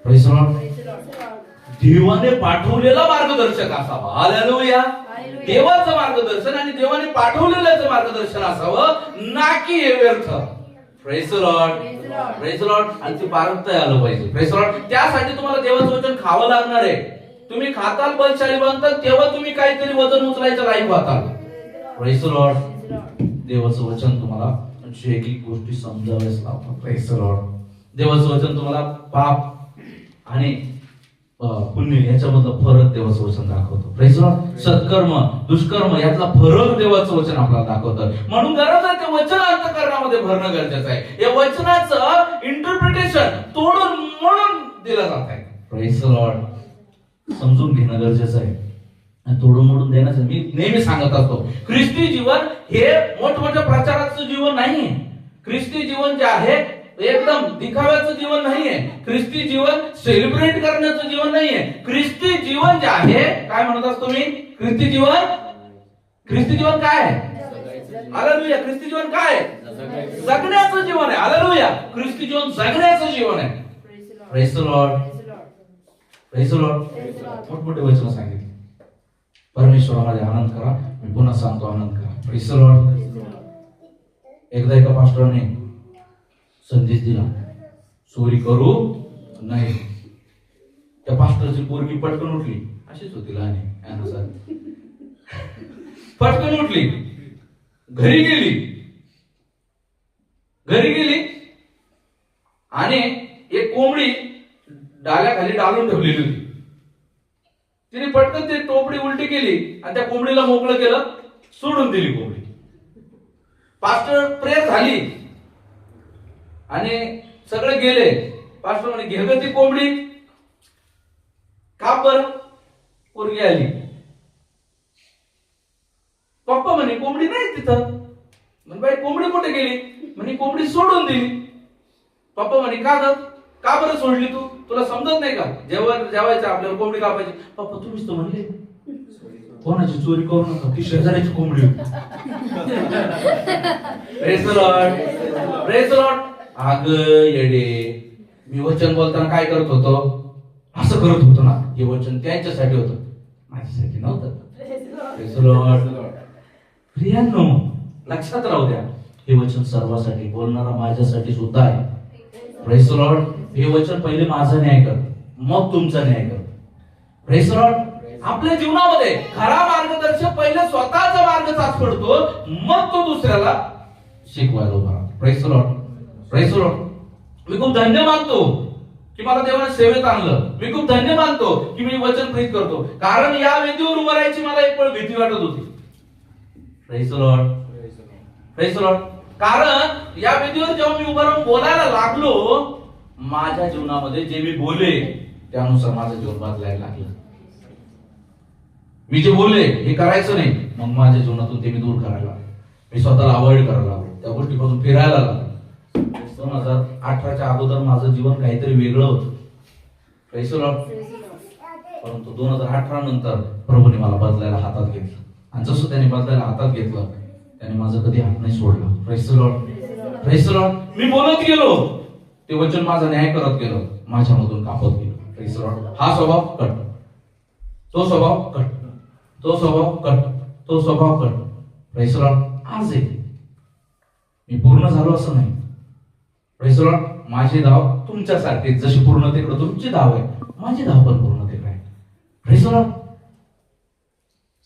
Praise the Lord. देवाने पाठवलेला मार्गदर्शक असावा. हालेलुया. देवाचं मार्गदर्शन आणि देवाने पाठवलेलं मार्गदर्शन असावं, ना की हे व्यर्थ. Praise the lord. Praise the Lord. आणि ते पारखता आलं पाहिजे. Praise the Lord. त्यासाठी तुम्हाला देवाचं वचन खावं लागणार आहे. तुम्ही खाताल, बलशाली बनताल, तेव्हा तुम्ही काहीतरी वजन उचलायचं लायक व्हाल. Praise the Lord. देवाचं वचन तुम्हाला जे एक गोष्टी समजाव्याच लागतात. Praise the Lord. देवाचं वचन तुम्हाला पाप आणि पुण्य याच्यामधला फरक देवाचं वचन दाखवतो. Praise the Lord. सत्कर्म, दुष्कर्म यातला फरक देवाचं वचन आपल्याला दाखवतं. म्हणून गरज आहे ते वचन अंतःकरणामध्ये भरणं गरजेचं आहे. या वचनाचं इंटरप्रिटेशन तोडून मोडून दिलं जात आहे. Praise the Lord. समजून घेणं गरजेचं आहे, तोडून मोडून देण्याचं. मी नेहमी सांगत असतो, ख्रिस्ती जीवन हे मोठमोठ्या प्रचाराचं जीवन नाहीये. ख्रिस्ती जीवन जे आहे एकदम दिखाव्याचं जीवन नाहीये. ख्रिस्ती जीवन सेलिब्रेट करण्याचं जीवन नाहीये. ख्रिस्ती जीवन जे आहे, काय म्हणत असतो मी? ख्रिस्ती जीवन काय आहे? हालेलुया. ख्रिस्ती जीवन काय आहे? जगण्याचं जीवन आहे. हालेलुया. ख्रिस्ती जीवन जगण्याचं जीवन आहे. Praise the lord. Praise the Lord. मोठमोठे वचन सांगितले, परमेश्वरामध्ये आनंद करा. मी पुन्हा सांगतो, आनंद करा. Praise the Lord. एकदा एका पास्टरने संदेश दिला, चोरी करू नाही. त्या पास्टरची पोरगी पटकन उठली, अशीच होती लहान, पटकन उठली, घरी गेली आणि एक कोंबडी डाल्याखाली डालून ठेवलेली होती. तिने पटकन ती टोपडी उलटी केली आणि त्या कोंबडीला मोकळं केलं, सोडून दिली कोंबडी. पास्टर प्रेयर झाली आणि सगळे गेले. पास्टर म्हणे, घे ग ती कोंबडी. का बरं? पोरगी आली. पप्पा म्हणे, कोंबडी नाही तिथं. म्हणे, बाई कोंबडी कुठे गेली? म्हणे, कोंबडी सोडून दिली. पप्पा म्हणे, का बरं सोडली तू? तुला समजत नाही का? जेवायचं आपल्याला कोंबडी कापायची. पप्पा तुम्हीच तर म्हणले कोणाची चोरी करू नका, ती शेजाऱ्याची कोंबडी. Praise the lord. Praise the Lord. अग येडे, मी वचन बोलताना काय करत होतो? असं करत होतो ना. हे वचन त्यांच्यासाठी होतं, माझ्यासाठी नव्हतं. Praise the lord. प्रियांनो, लक्षात राहू द्या, हे वचन सर्वांसाठी, बोलणारा माझ्यासाठी सुद्धा आहे. Praise the Lord. हे वचन पहिले माझा न्याय कर, मग तुमचा न्याय कर. Praise the Lord. आपल्या जीवनामध्ये खरा मार्गदर्शक पहिले स्वतःचा मार्ग चाचपडतो, मग तो दुसऱ्याला शिकवायला उभा राहतो. Praise the lord. Praise the lord. मी खूप धन्य मानतो की मला देवाने सेवेत आणलं. मी खूप धन्य मानतो की मी वचन प्रीत करतो, कारण या वेदीवर उभं राहायची मला एक वेळ भीती वाटत होती. Praise the lord. Praise the Lord. कारण या वेदीवर जेव्हा मी उभं राहून बोलायला लागलो, माझ्या जीवनामध्ये जे मी बोलले त्यानुसार माझं जीवन बदलायला लागलं. मी जे बोलले हे करायचं नाही, मग माझ्या जीवनातून ते मी दूर करायला लागलो. मी स्वतःला अवॉइड करायला लागलो. त्या गोष्टीपासून फिरायला लागलो. 2018च्या अगोदर माझं जीवन काहीतरी वेगळं होतं. Praise the Lord. परंतु 2018 नंतर प्रभूने मला बदलायला हातात घेतलं, आणि जसं त्याने बदलायला हातात घेतलं त्याने माझं कधी हात नाही सोडला. Praise the Lord. Praise the Lord. मी बोलत गेलो, ते वचन माझा न्याय करत गेलं, माझ्यामधून कापत गेलो. Praise the Lord. हा स्वभाव कट, तो स्वभाव कट, तो स्वभाव कट, तो स्वभाव कट. Praise the Lord. आज आहे मी पूर्ण झालो असं नाही. Praise the Lord. माझी धाव तुमच्यासारखी, जशी पूर्णतेकडे तुमची धाव आहे, माझी धाव पण पूर्णतेकडे आहे. Praise the Lord.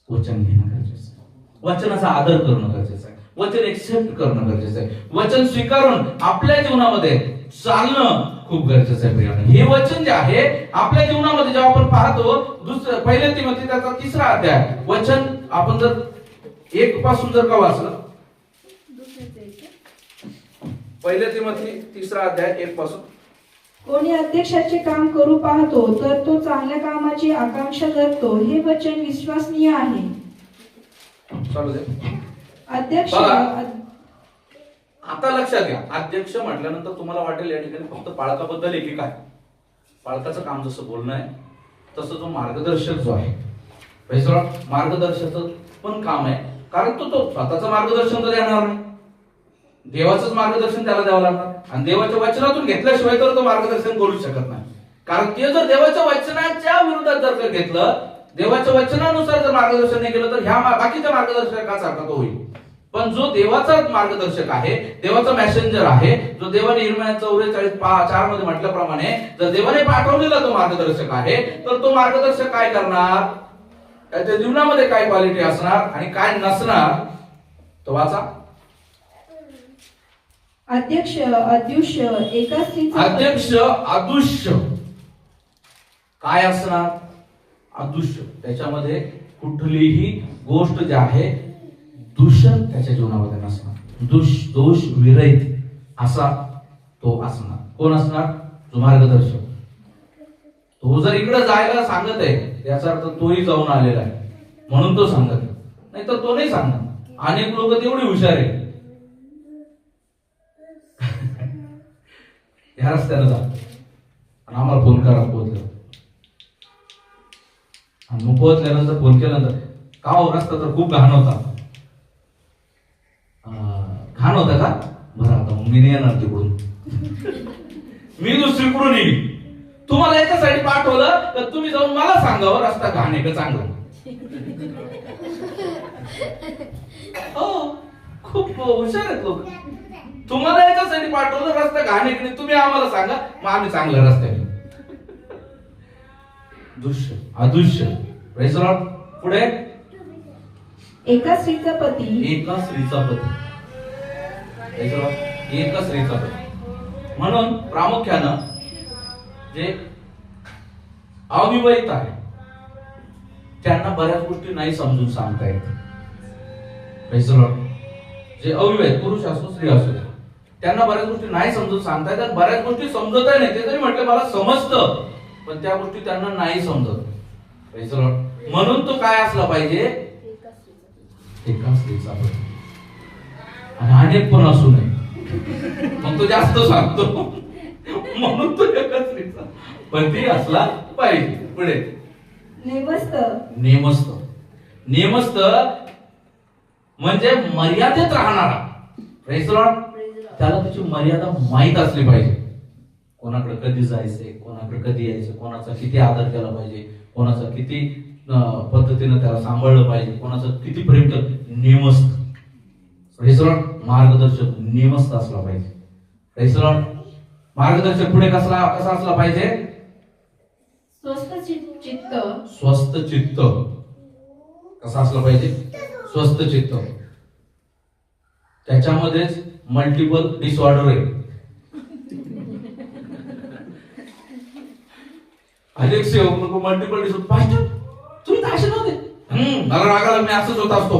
वचन घेणं गरजेचं आहे, वचनाचा आदर करणं गरजेचं आहे, वचन एक्सेप्ट करणं गरजेचं आहे, वचन स्वीकारून आपल्या जीवनामध्ये चालणं खूप गरजेचं आहे. प्रियाने, हे वचन जे आहे आपल्या जीवनामध्ये जेव्हा आपण पाहतो, पहिले तिमोथी त्याचा 3रा अध्याय, वचन आपण जर 1 पासून जर का वाचलं, पहिले तिमोथी 3रा अध्याय 1 पासून, कोणी अध्यक्षाचे काम करू पाहतो तर तो चांगल्या कामाची आकांक्षा धरतो, हे वचन विश्वसनीय आहे. चालू दे. अध्यक्ष बघा, आता लक्षात घ्या, अध्यक्ष म्हटल्यानंतर तुम्हाला वाटेल या ठिकाणी फक्त पालकाबद्दल आहे की काय. पालकाचं काम जसं बोलणं आहे तसं जो मार्गदर्शक जो आहे, मार्गदर्शकाचं पण काम आहे, कारण तो स्वतःचं मार्गदर्शन तर देणार नाही, देवाचंच मार्गदर्शन त्याला द्यावं लागणार, आणि देवाच्या वचनातून घेतल्याशिवाय तर तो मार्गदर्शन करू शकत नाही. कारण ते जर देवाच्या वचनाच्या विरोधात जर घेतलं, देवाच्या वचनानुसार जर मार्गदर्शन नाही केलं तर ह्या बाकीच्या मार्गदर्शकासारखा तो होईल. पण जो देवाचा मार्गदर्शक आहे, देवाचा मेसेंजर आहे, जो देवाने इर्मिया 44:4 मध्ये म्हटल्याप्रमाणे जर देवाने पाठवलेला तो मार्गदर्शक आहे, तर तो मार्गदर्शक काय करणार, त्याच्या जीवनामध्ये काय क्वालिटी असणार आणि काय नसणार, तो वाचा. अध्यक्ष अदृश्य एका स्त्रीचा अध्यक्ष अदृश्य काय असणार, अदृश्य, त्याच्यामध्ये कुठलीही गोष्ट जी आहे दूषण त्याच्या जीवनामध्ये नसणार, दोष विरहित असा तो असणार. कोण असणार, जो मार्गदर्शक. तो जर इकडे जायला सांगत आहे याचा अर्थ तोही जाऊन आलेला आहे म्हणून तो सांगत आहे, नाही तर तो नाही सांगणार. अनेक लोक तेवढे हुशार आहे, ह्या रस्त्यानं जा आणि आम्हाला फोन करा पोहोचलं, आणि मग पोहोचल्यानंतर फोन केल्यानंतर का हो रस्ता तर खूप घाण होता. घाण होता का, बरं आता मग मी नाही येणार तिकडून, मी दुसरीकडून येईल. तुम्हाला याच्यासाठी पाठवलं तर तुम्ही जाऊन मला सांगावं रस्ता घाण आहे का चांगला. हो, खूप हुशार आहेत लोक. तुम्हाला याच्यासाठी पाठवलं रस्ता घाण आहे की नाही, तुम्ही आम्हाला सांगा, मग आम्ही चांगल्या रस्त्याने. दृश्य अदृश्य. Praise the Lord. पुढे, एका स्त्रीचा पती, एका स्त्रीचा पती, एका स्त्रीचा पती. म्हणून प्रामुख्यानं जे अविवाहित आहे त्यांना बऱ्याच गोष्टी नाही समजून सांगता येत. Praise the Lord. जे अविवाहित पुरुष असो स्त्री असो त्यांना बऱ्याच गोष्टी नाही समजून सांगता येत, बऱ्याच गोष्टी समजतही नाही. ते जरी म्हटलं मला समजतं पण त्या गोष्टी त्यांना नाही समजत. Praise the Lord. म्हणून तो काय असला पाहिजे, एका स्त्रीचा पती, आणि अनेक पण असू नये, मग तो जास्त सांगतो. म्हणून तो एका स्त्रीचा पती असला पाहिजे. पुढे, नेमस्त, नेमस्त. नेमस्त म्हणजे मर्यादेत राहणारा. Praise the Lord. त्याला त्याची मर्यादा माहित असली पाहिजे. कोणाकडे कधी जायचंय, कोणाकडे कधी यायचं, कोणाचा किती आदर केला पाहिजे, कोणाचा किती पद्धतीने त्याला सांभाळलं पाहिजे, कोणाचं किती प्रेम केलं. नेमस्त. Praise the Lord. मार्गदर्शक नेमस्त असला पाहिजे. Praise the Lord. मार्गदर्शक पुढे कसा असला पाहिजे, स्वस्थ चित्त, स्वस्थ चित्त. कसा असला पाहिजे, स्वस्थ चित्त. त्याच्यामध्येच मल्टिपल डिसऑर्डर आहे. अनेक सेवक लोक मल्टिपल डिसऑर्डर, पास्टर तुम्ही तर असे नव्हते, मला रागाला मी असंच होत असतो.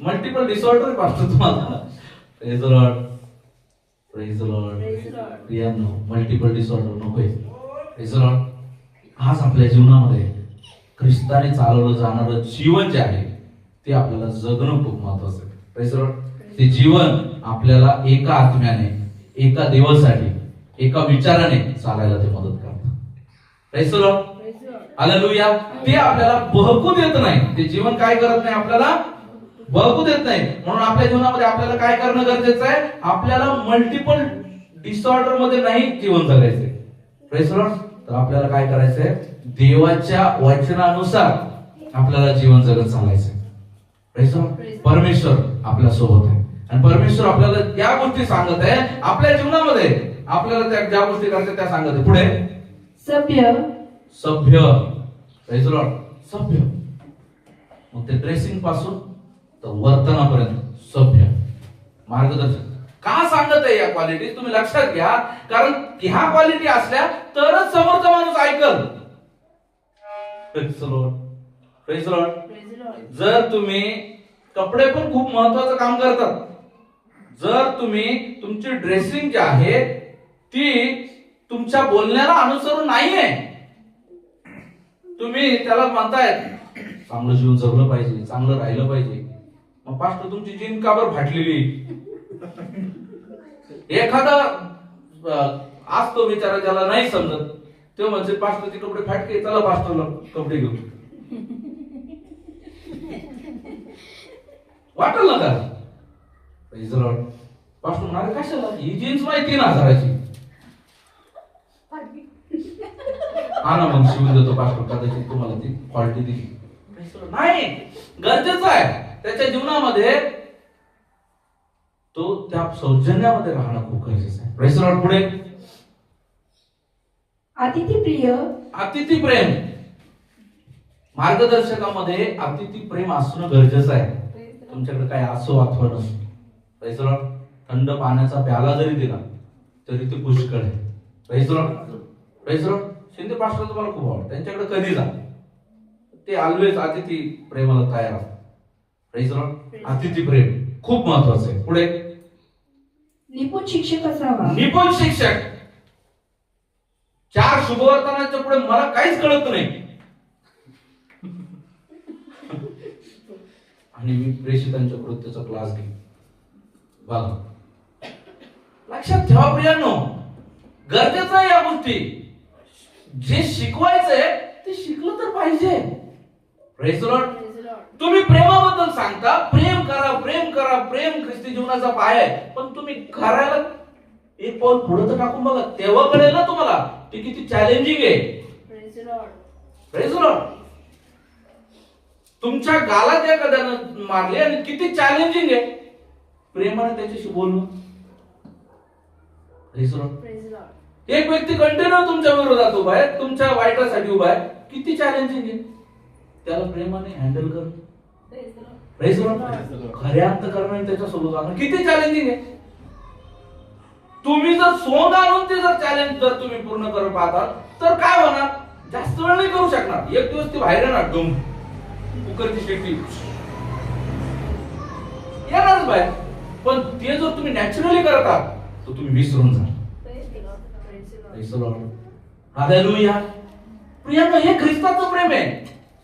मल्टिपल डिसऑर्डर आहे पास्टर तुम्हाला. Praise the Lord. Praise the Lord. प्रियांनो, मल्टिपल डिसऑर्डर नकोय. Praise the Lord. आज आपल्या जीवनामध्ये ख्रिस्ताने चालवलं जाणारं जीवन जे आहे ते आपल्याला जगणं खूप महत्वाचं आहे. Praise the Lord. ते जीवन आपल्याला एका आत्म्याने, एका देवासाठी, एका विचाराने चालायला ते मदत करतं. Praise the Lord. हालेलुया. ते आपल्याला बहकू देत नाही. ते जीवन काय करत नाही, आपल्याला बहकू देत नाही. म्हणून आपल्या जीवनामध्ये आपल्याला काय करणं गरजेचं आहे, आपल्याला मल्टिपल डिसऑर्डर मध्ये नाही जीवन जगायचंय. Praise the Lord. तर आपल्याला काय करायचंय, देवाच्या वचनानुसार आपल्याला जीवन जगत चालायचंय. Praise the Lord. परमेश्वर आपल्या सोबत आहे आणि परमेश्वर आपल्याला त्या गोष्टी सांगत आहे आपल्या जीवनामध्ये, आपल्याला त्या ज्या गोष्टी करायच्या त्या सांगत आहे. पुढे सभ्य सभ्य. Praise the Lord. सभ्य. मग ते ड्रेसिंग पासून तर वर्तनापर्यंत सभ्य मार्गदर्शक. का सांगत आहे या क्वालिटी, तुम्ही लक्षात घ्या. कारण ह्या क्वालिटी असल्या तरच समोरचा माणूस ऐकल. Praise the Lord. Praise the Lord. जर तुम्ही, कपडे पण खूप महत्वाचं काम करतात. जर तुम्ही तुमची ड्रेसिंग जी आहे ती तुमच्या बोलण्याला अनुसरून नाहीये, तुम्ही त्याला म्हणताय चांगलं जीवन जगलं पाहिजे, चांगलं राहिलं पाहिजे, मग पास्टर तुमची जीन का बरं फाटलेली. एखादा आज तो बिचारा ज्याला नाही समजत तो म्हणजे पास्टरचे कपडे फाटके, चला पास्टरला कपडे घेऊ. वाटल ना का पास्टर म्हणाले कशाला, ही जीन्स माहिती 3,000ची, हा ना मग शिवून देतो पास्टर, कदाचित तुम्हाला ती क्वालिटी दिली नाही. गरजेचं आहे त्याच्या जीवनामध्ये तो त्या सौजन्यामध्ये राहणं खूप गरजेचं आहे. Praise the Lord. पुढे अतिथीप्रिय. अतिथी प्रेम. मार्गदर्शकामध्ये अतिथी प्रेम असणं गरजेचं आहे. तुमच्याकडे काय असो अथवा नसो, Praise the Lord. थंड पाण्याचा प्याला जरी दिला तरी ते पुष्कळ आहे. Praise the Lord. Praise the Lord. Shinde pastor तुम्हाला खूप आवडतं, त्यांच्याकडे कधी जा, ते ऑलवेज अतिथी प्रेमाला तयार असतात. Praise the Lord. अतिथी प्रेम खूप महत्वाचं आहे. पुढे निपुण शिक्षक असावा. निपुण शिक्षक. 4 शुभवर्तनाच्या पुढे मला काहीच कळत नाही आणि मी प्रेषितांच्या कृत्याचा क्लास घेईन. बघा, लक्षात ठेवा प्रियांनो, गरजेचं आहे या गोष्टी. जे शिकवायचंय ते शिकलं तर पाहिजे. Praise the Lord. तुम्ही प्रेमाबद्दल सांगता, प्रेम करा, प्रेम करा, प्रेम ख्रिस्ती जीवनाचा पाय आहे, पण तुम्ही करायला एक पाऊल पुढे तर टाकून बघा, तेव्हा कळेल ना तुम्हाला ते किती चॅलेंजिंग आहे. Praise the Lord. तुमच्या गालात एखाद्यानं मारले आणि किती चॅलेंजिंग आहे प्रेमाने त्याच्याशी बोलणं. Praise the Lord. एक व्यक्ती कंटिन्यू तुमच्या विरोधात उभा आहे, तुमच्या वाईटासाठी उभा आहे, किती चॅलेंजिंग आहे. त्याला प्रेमाने हँडल करणं, Praise the Lord. खऱ्या अंतःकरणाने त्याच्यासोबत वागणं किती चॅलेंजिंग आहे. तुम्ही जर सोंग आणून ते जर चॅलेंज जर तुम्ही पूर्ण करत पाहता तर काय होणार, जास्त वेळ नाही करू शकणार. एक दिवस ती बाहेर येणार, डुम कुकरची शेटी येणारच बाहेर. पण ते जर तुम्ही नॅचरली करत आहात तर तुम्ही विसरून जा. Praise the Lord. हालेलुया. प्रियांनो, हे ख्रिस्ताचं प्रेम आहे.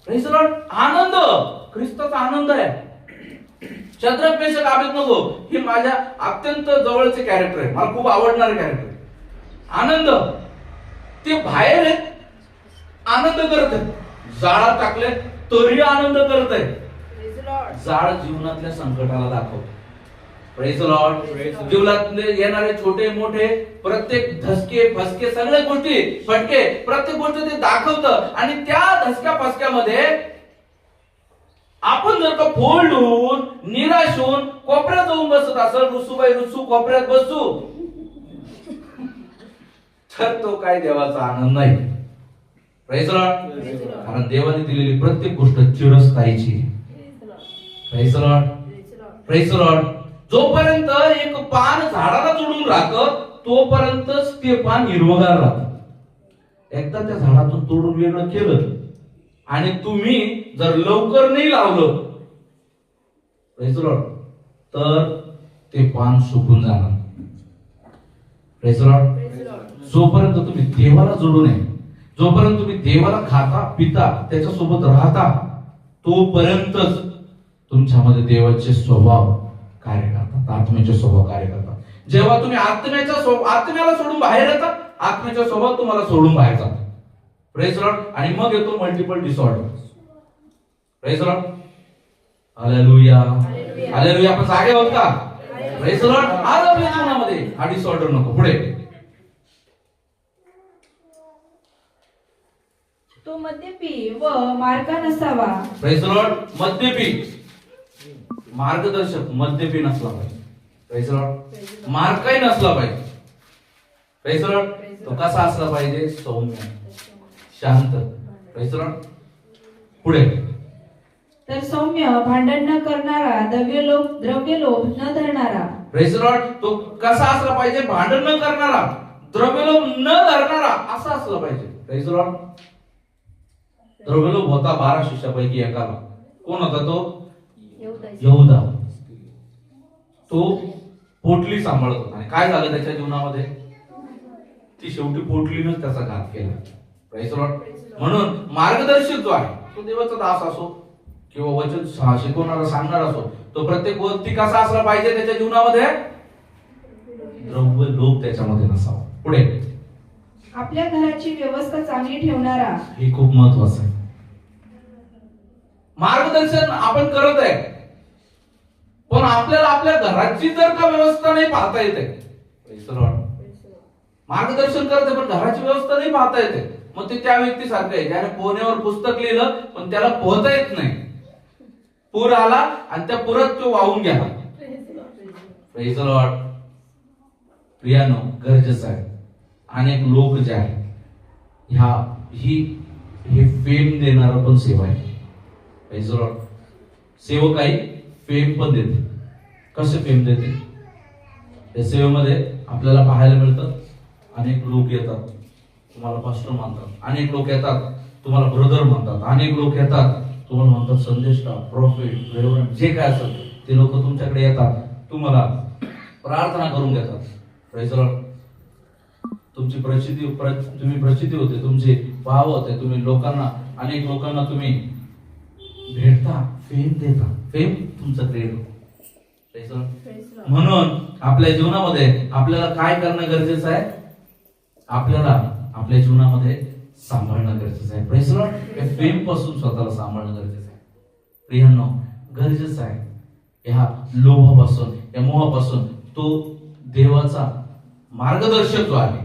Praise the Lord. आनंद, ख्रिस्ताचा आनंद आहे. शद्रक मेशक अबेदनगो हे माझ्या अत्यंत जवळचे कॅरेक्टर आहे, मला खूप आवडणारे कॅरेक्टर. आनंद, ते बाहेर आहेत, आनंद करत आहेत, जाळात टाकले तरी आनंद करत आहेत. जाळ जीवनातल्या संकटाला दाखवतो. Praise the Lord. जीवनात येणारे छोटे मोठे प्रत्येक धसके फसके सगळ्या गोष्टी फटके प्रत्येक गोष्ट ते दाखवतं आणि त्या धसक्या फसक्यामध्ये आपण जर का फोल्ड होऊन निराश होऊन कोपऱ्यात जाऊन बसत असेल, रुसूबाई रुसू कोपऱ्यात बसू, तर तो काय देवाचा आनंद नाही. Praise the Lord. कारण देवाने दिलेली प्रत्येक गोष्ट चिरस्थायीची. Praise the Lord. Praise the Lord. जोपर्यंत एक पान झाडाला जोडून राहतं तोपर्यंतच ते पान हिरवगार राहतं. एकदा त्या झाडातून तोडून वेगळं केलं आणि तुम्ही जर लवकर नाही लावलं Praise the Lord, तर ते पान सुकून जाणार. Praise the Lord. जोपर्यंत तुम्ही देवाला जोडू नये, जोपर्यंत तुम्ही देवाला खाता पिता त्याच्यासोबत राहता तोपर्यंतच तुमच्यामध्ये देवाचे स्वभाव कार्य करतात, आत्म्याचे स्वभाव कार्य करतात. जेव्हा तुम्ही आत्म्याला सोडून बाहेर येतात, आत्म्याचा स्वभाव तुम्हाला सोडून बाहेर जातात. Praise Lord. आणि मग येतो multiple disorder. Praise Lord. Hallelujah, hallelujah. आपण जागे आहोत का? Praise Lord. आज आपल्या जीवनामध्ये हा डिसऑर्डर नको. पुढे, तो मद्यपी व मार्गा नसावा. Praise Lord. मद्यपी, मार्गदर्शक मद्यपी नसला पाहिजे. Praise Lord. मार्गही नसला पाहिजे. Praise Lord. तो कसा असला पाहिजे? सौम्य, शांत. Praise Lord. पुढे, तर सौम्य, भांडण न करणारा, द्रव्यलोभ न धरणारा. Praise Lord. तो कसा असला पाहिजे? भांडण न करणारा, द्रव्यलोभ न धरणारा असा असला पाहिजे. Praise Lord. द्रव्यलोभ होता 12 शिष्यापैकी एकाला. कोण होता तो? यहूदा. तो पोटली सांभाळत होता. आणि काय झालं त्याच्या जीवनामध्ये? ती शेवटी पोटलीनच त्याचा घात केला. Praise Lord. म्हणून मार्गदर्शक जो आहे तो देवाचा दास असो किंवा वचन शिकवणारा सांगणार असो, तो प्रत्येक व्यक्ती कसा असला पाहिजे त्याच्या जीवनामध्ये? द्रव्य लोभ त्याच्यामध्ये नसावा. पुढे, आपल्या घराची व्यवस्था चांगली ठेवणारा. हे खूप महत्वाचं आहे. मार्गदर्शन आपण करत आहे, पण आपल्याला आपल्या घराची जर का व्यवस्था नाही पाहता येते. Praise Lord. मार्गदर्शन करते पण घराची व्यवस्था नाही पाहता येते, मग ते त्या व्यक्तीसारखं आहे ज्याने पोहण्यावर पुस्तक लिहिलं पण त्याला पोहता येत नाही. पूर आला आणि त्या पुरात तो वाहून गेला. Praise Lord. प्रियानो, गरजेचं आहे. अनेक लोक जे आहेत हे फेम देणारा पण सेवा आहे. Praise Lord. सेवक काही फेम पण देते. कसे फेम देते? या सेवेमध्ये आपल्याला पाहायला मिळतं, अनेक लोक येतात तुम्हाला पास्टर म्हणतात, अनेक लोक येतात तुम्हाला ब्रदर म्हणतात, अनेक लोक येतात तुम्हाला म्हणतात संदेष्टा, प्रॉफिट, रेव्हरंड, जे काय असेल ते लोक तुमच्याकडे येतात, तुम्हाला प्रार्थना करून घेतात. Praise Lord. तुम्ही प्रचिती होते, तुमचे भाव होते, तुम्ही लोकांना, अनेक लोकांना तुम्ही भेटता, फेम देता, फेम तुमचं क्रिएट होतं. म्हणून आपल्या जीवनामध्ये आपल्याला काय करणं गरजेचं आहे? आपल्याला आपल्या जीवनामध्ये सांभाळणं गरजेचं आहे. Praise Lord. या फेम पासून स्वतःला सांभाळणं गरजेचं आहे. प्रियांनो, गरजेचं आहे. या लोभापासून, या मोहापासून तो देवाचा मार्गदर्शक जो आहे,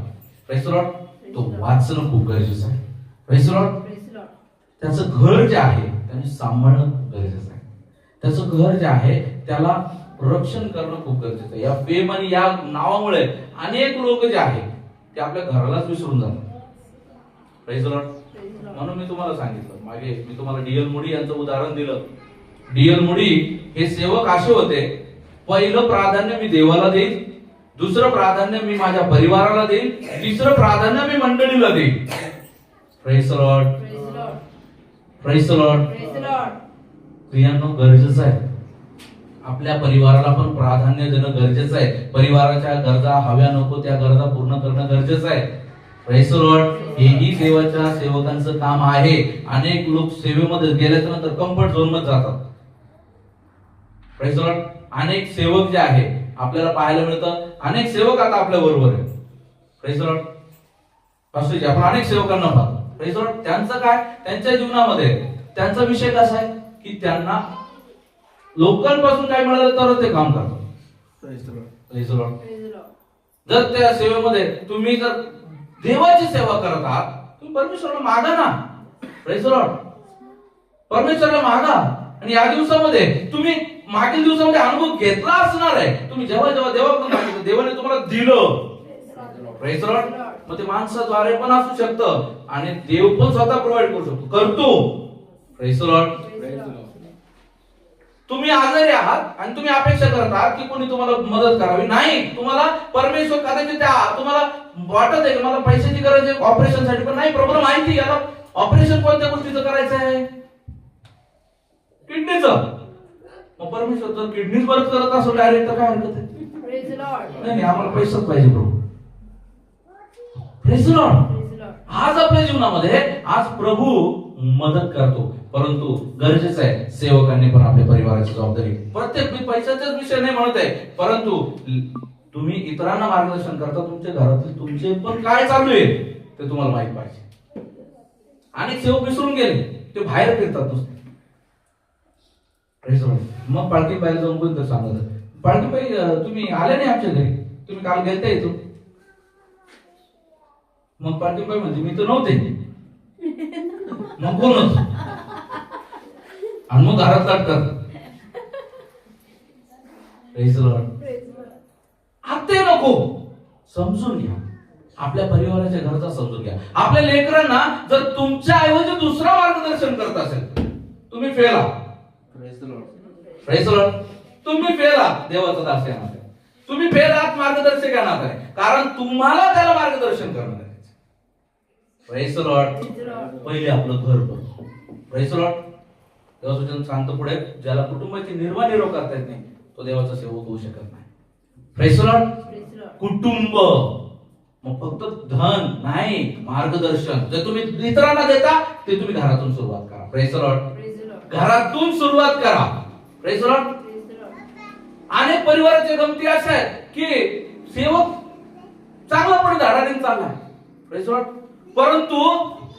प्रेज लॉर्ड, तो वाचणं खूप गरजेचं आहे. Praise Lord. त्याचं घर जे आहे त्याने सांभाळणं खूप गरजेचं आहे. त्याचं घर जे आहे त्याला रक्षण करणं खूप गरजेचं आहे. या फेम आणि या नावामुळे अनेक लोक जे आहेत ते आपल्या घरालाच विसरून जातात. Praise Lord. म्हणून मी तुम्हाला सांगितलं मागे, मी तुम्हाला D.L. मोडी यांचं उदाहरण दिलं. D.L. मोडी हे सेवक असे होते, पहिलं प्राधान्य मी देवाला देईन, दुसरं प्राधान्य मी माझ्या परिवाराला देईन, तिसरं प्राधान्य मी मंडळीला देईन. Praise lord. Praise lord. प्रियांनो, गरजेचं आहे आपल्या परिवाराला पण प्राधान्य देणं गरजेचं आहे. परिवाराच्या गरजा हव्या नको त्या गरजा पूर्ण करणं गरजेचं आहे. Praise Lord. हेही देवाच्या सेवकांचं काम आहे. अनेक लोक सेवेमध्ये गेल्याच्या नंतर कम्फर्ट झोन मध्ये जातात. Praise Lord. अनेक सेवक जे आहे आपल्याला पाहायला मिळतं, अनेक सेवक आता आपल्या बरोबर आहे. Praise Lord. आपण अनेक सेवकांना पाहतो. Praise Lord. त्यांचं काय? त्यांच्या जीवनामध्ये त्यांचा विषय कसा आहे की त्यांना लोकांपासून काय मिळालं तर ते काम करतात. Praise Lord. जर त्या सेवेमध्ये तुम्ही जर देवाची सेवा करत आहात, तुम्ही परमेश्वराला मागा ना. Praise Lord. परमेश्वराला मागा. आणि या दिवसामध्ये तुम्ही मागील दिवसामध्ये अनुभव घेतला असणार आहे. तुम्ही जेव्हा जेव्हा देवाकडून मागितलं, देवाने तुम्हाला दिलं. Praise Lord. मग ते माणसाद्वारे पण असू शकतं आणि देव पण स्वतः प्रोव्हाइड करू शकतो, करतो. Praise Lord. तुम्ही आजारी आहात आणि तुम्ही अपेक्षा करत आहात की कोणी तुम्हाला मदत करावी. नाही, तुम्हाला परमेश्वर कदाचित तुम्हाला वाटत आहे की मला पैशाची गरज आहे ऑपरेशन साठी, पण नाही, प्रॉब्लेम माहिती याला ऑपरेशन कोणत्या गोष्टीचं करायचं आहे? किडनीचं. मग परमेश्वर जर किडनीच बरं करत असो डायरेक्ट तर काय हरकत आहे? नाही, आम्हाला पैसाच पाहिजे प्रभू. Praise Lord. आज आपल्या जीवनामध्ये आज प्रभू मदत करतो, परंतु गरजेचं आहे सेवकांनी पण आपल्या परिवाराची जबाबदारी, प्रत्येक मी पैशाचाच विषय नाही म्हणत आहे, परंतु तुम्ही इतरांना मार्गदर्शन करता, तुमच्या घरातील तुमचे पण काय चालू आहे ते तुम्हाला माहित पाहिजे. आणि सेवक विसरून गेले, ते बाहेर फिरतात नुसते. मग पालखीबाईला जाऊन कोणतं सांगत, पालखीबाई तुम्ही आले नाही आमच्या घरी, तुम्ही काल गेलता येतो. मग पालखीबाई म्हणते मी तर नव्हते. मग कोण होत? आणि मग घरात लागतात. ते नको, समजून घ्या आपल्या परिवाराच्या घरचा, समजून घ्या आपल्या लेकरांना. जर तुमच्या ऐवजी दुसरा मार्गदर्शन करत असेल, तुम्ही फेला. तुम्ही फेला देवाचा दास आहे, तुम्ही फेलात मार्गदर्शक येणार आहे, कारण तुम्हाला त्याला मार्गदर्शन करणं आहे. Praise the Lord. पहिले आपलं घर बघ. Praise the Lord. देवाचं सांगतो पुढे, ज्याला कुटुंबाची निर्वाह करता येत नाही तो देवाचा सेवक होऊ शकत नाही. Praise the Lord. कुटुंब मग फक्त धन नाही, मार्गदर्शन जे तुम्ही इतरांना देता ते तुम्ही घरातून सुरुवात करा. Praise the Lord. घरातून सुरुवात करा. Praise the Lord. अनेक परिवाराच्या गमती अशा आहेत की सेवक चांगलापणे धाडाने चाललाय, प्रेज द लॉर्ड, परंतु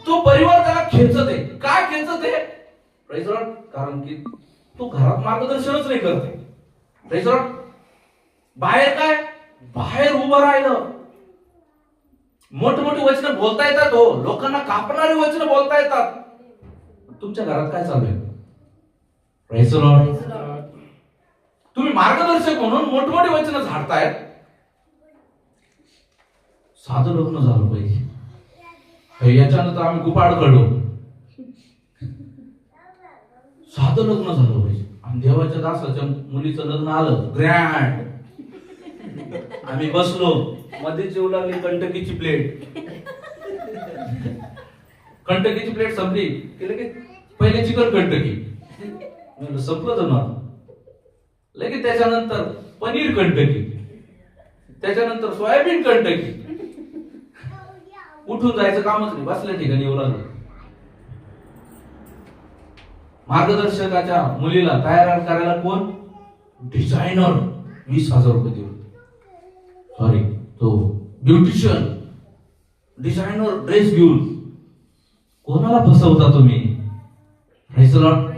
तो परिवार त्याला खेचत आहे. काय खेचत आहे? Praise the Lord. कारण की तो घरात मार्गदर्शनच नाही करते. Praise the Lord. बाहेर काय? बाहेर उभं राहिलं, मोठमोठी वचनं बोलता येतात, हो लोकांना कापणारी वचनं बोलता येतात. तुमच्या घरात काय चालू आहे? Praise the Lord. तुम्ही मार्गदर्शक म्हणून मोठमोठी वचनं झाडतायत. साधं लग्न झालं पाहिजे, याच्यानंतर आम्ही खूप अडखळलो. साधं लग्न झालं पाहिजे. आणि देवाच्या दासाच्या मुलीचं लग्न आलं ग्रँड, आम्ही बसलो, मध्ये जेवू लागली कंटकीची प्लेट. कंटकीची प्लेट संपली की लगेच पहिले चिकन कंटकी, संपलं तर लगेच त्याच्यानंतर पनीर कंटकी, त्याच्यानंतर सोयाबीन कंटकी. उठून जायचं कामच नाही, बसल्या ठिकाणी येऊ लागलं. मार्गदर्शकाच्या मुलीला तयार करायला कोण? डिझायनर 20,000 रुपये देऊ. सॉरी, तो ब्युटिशियन डिझायनर ड्रेस घेऊन. कोणाला फसवता तुम्ही? Praise the Lord.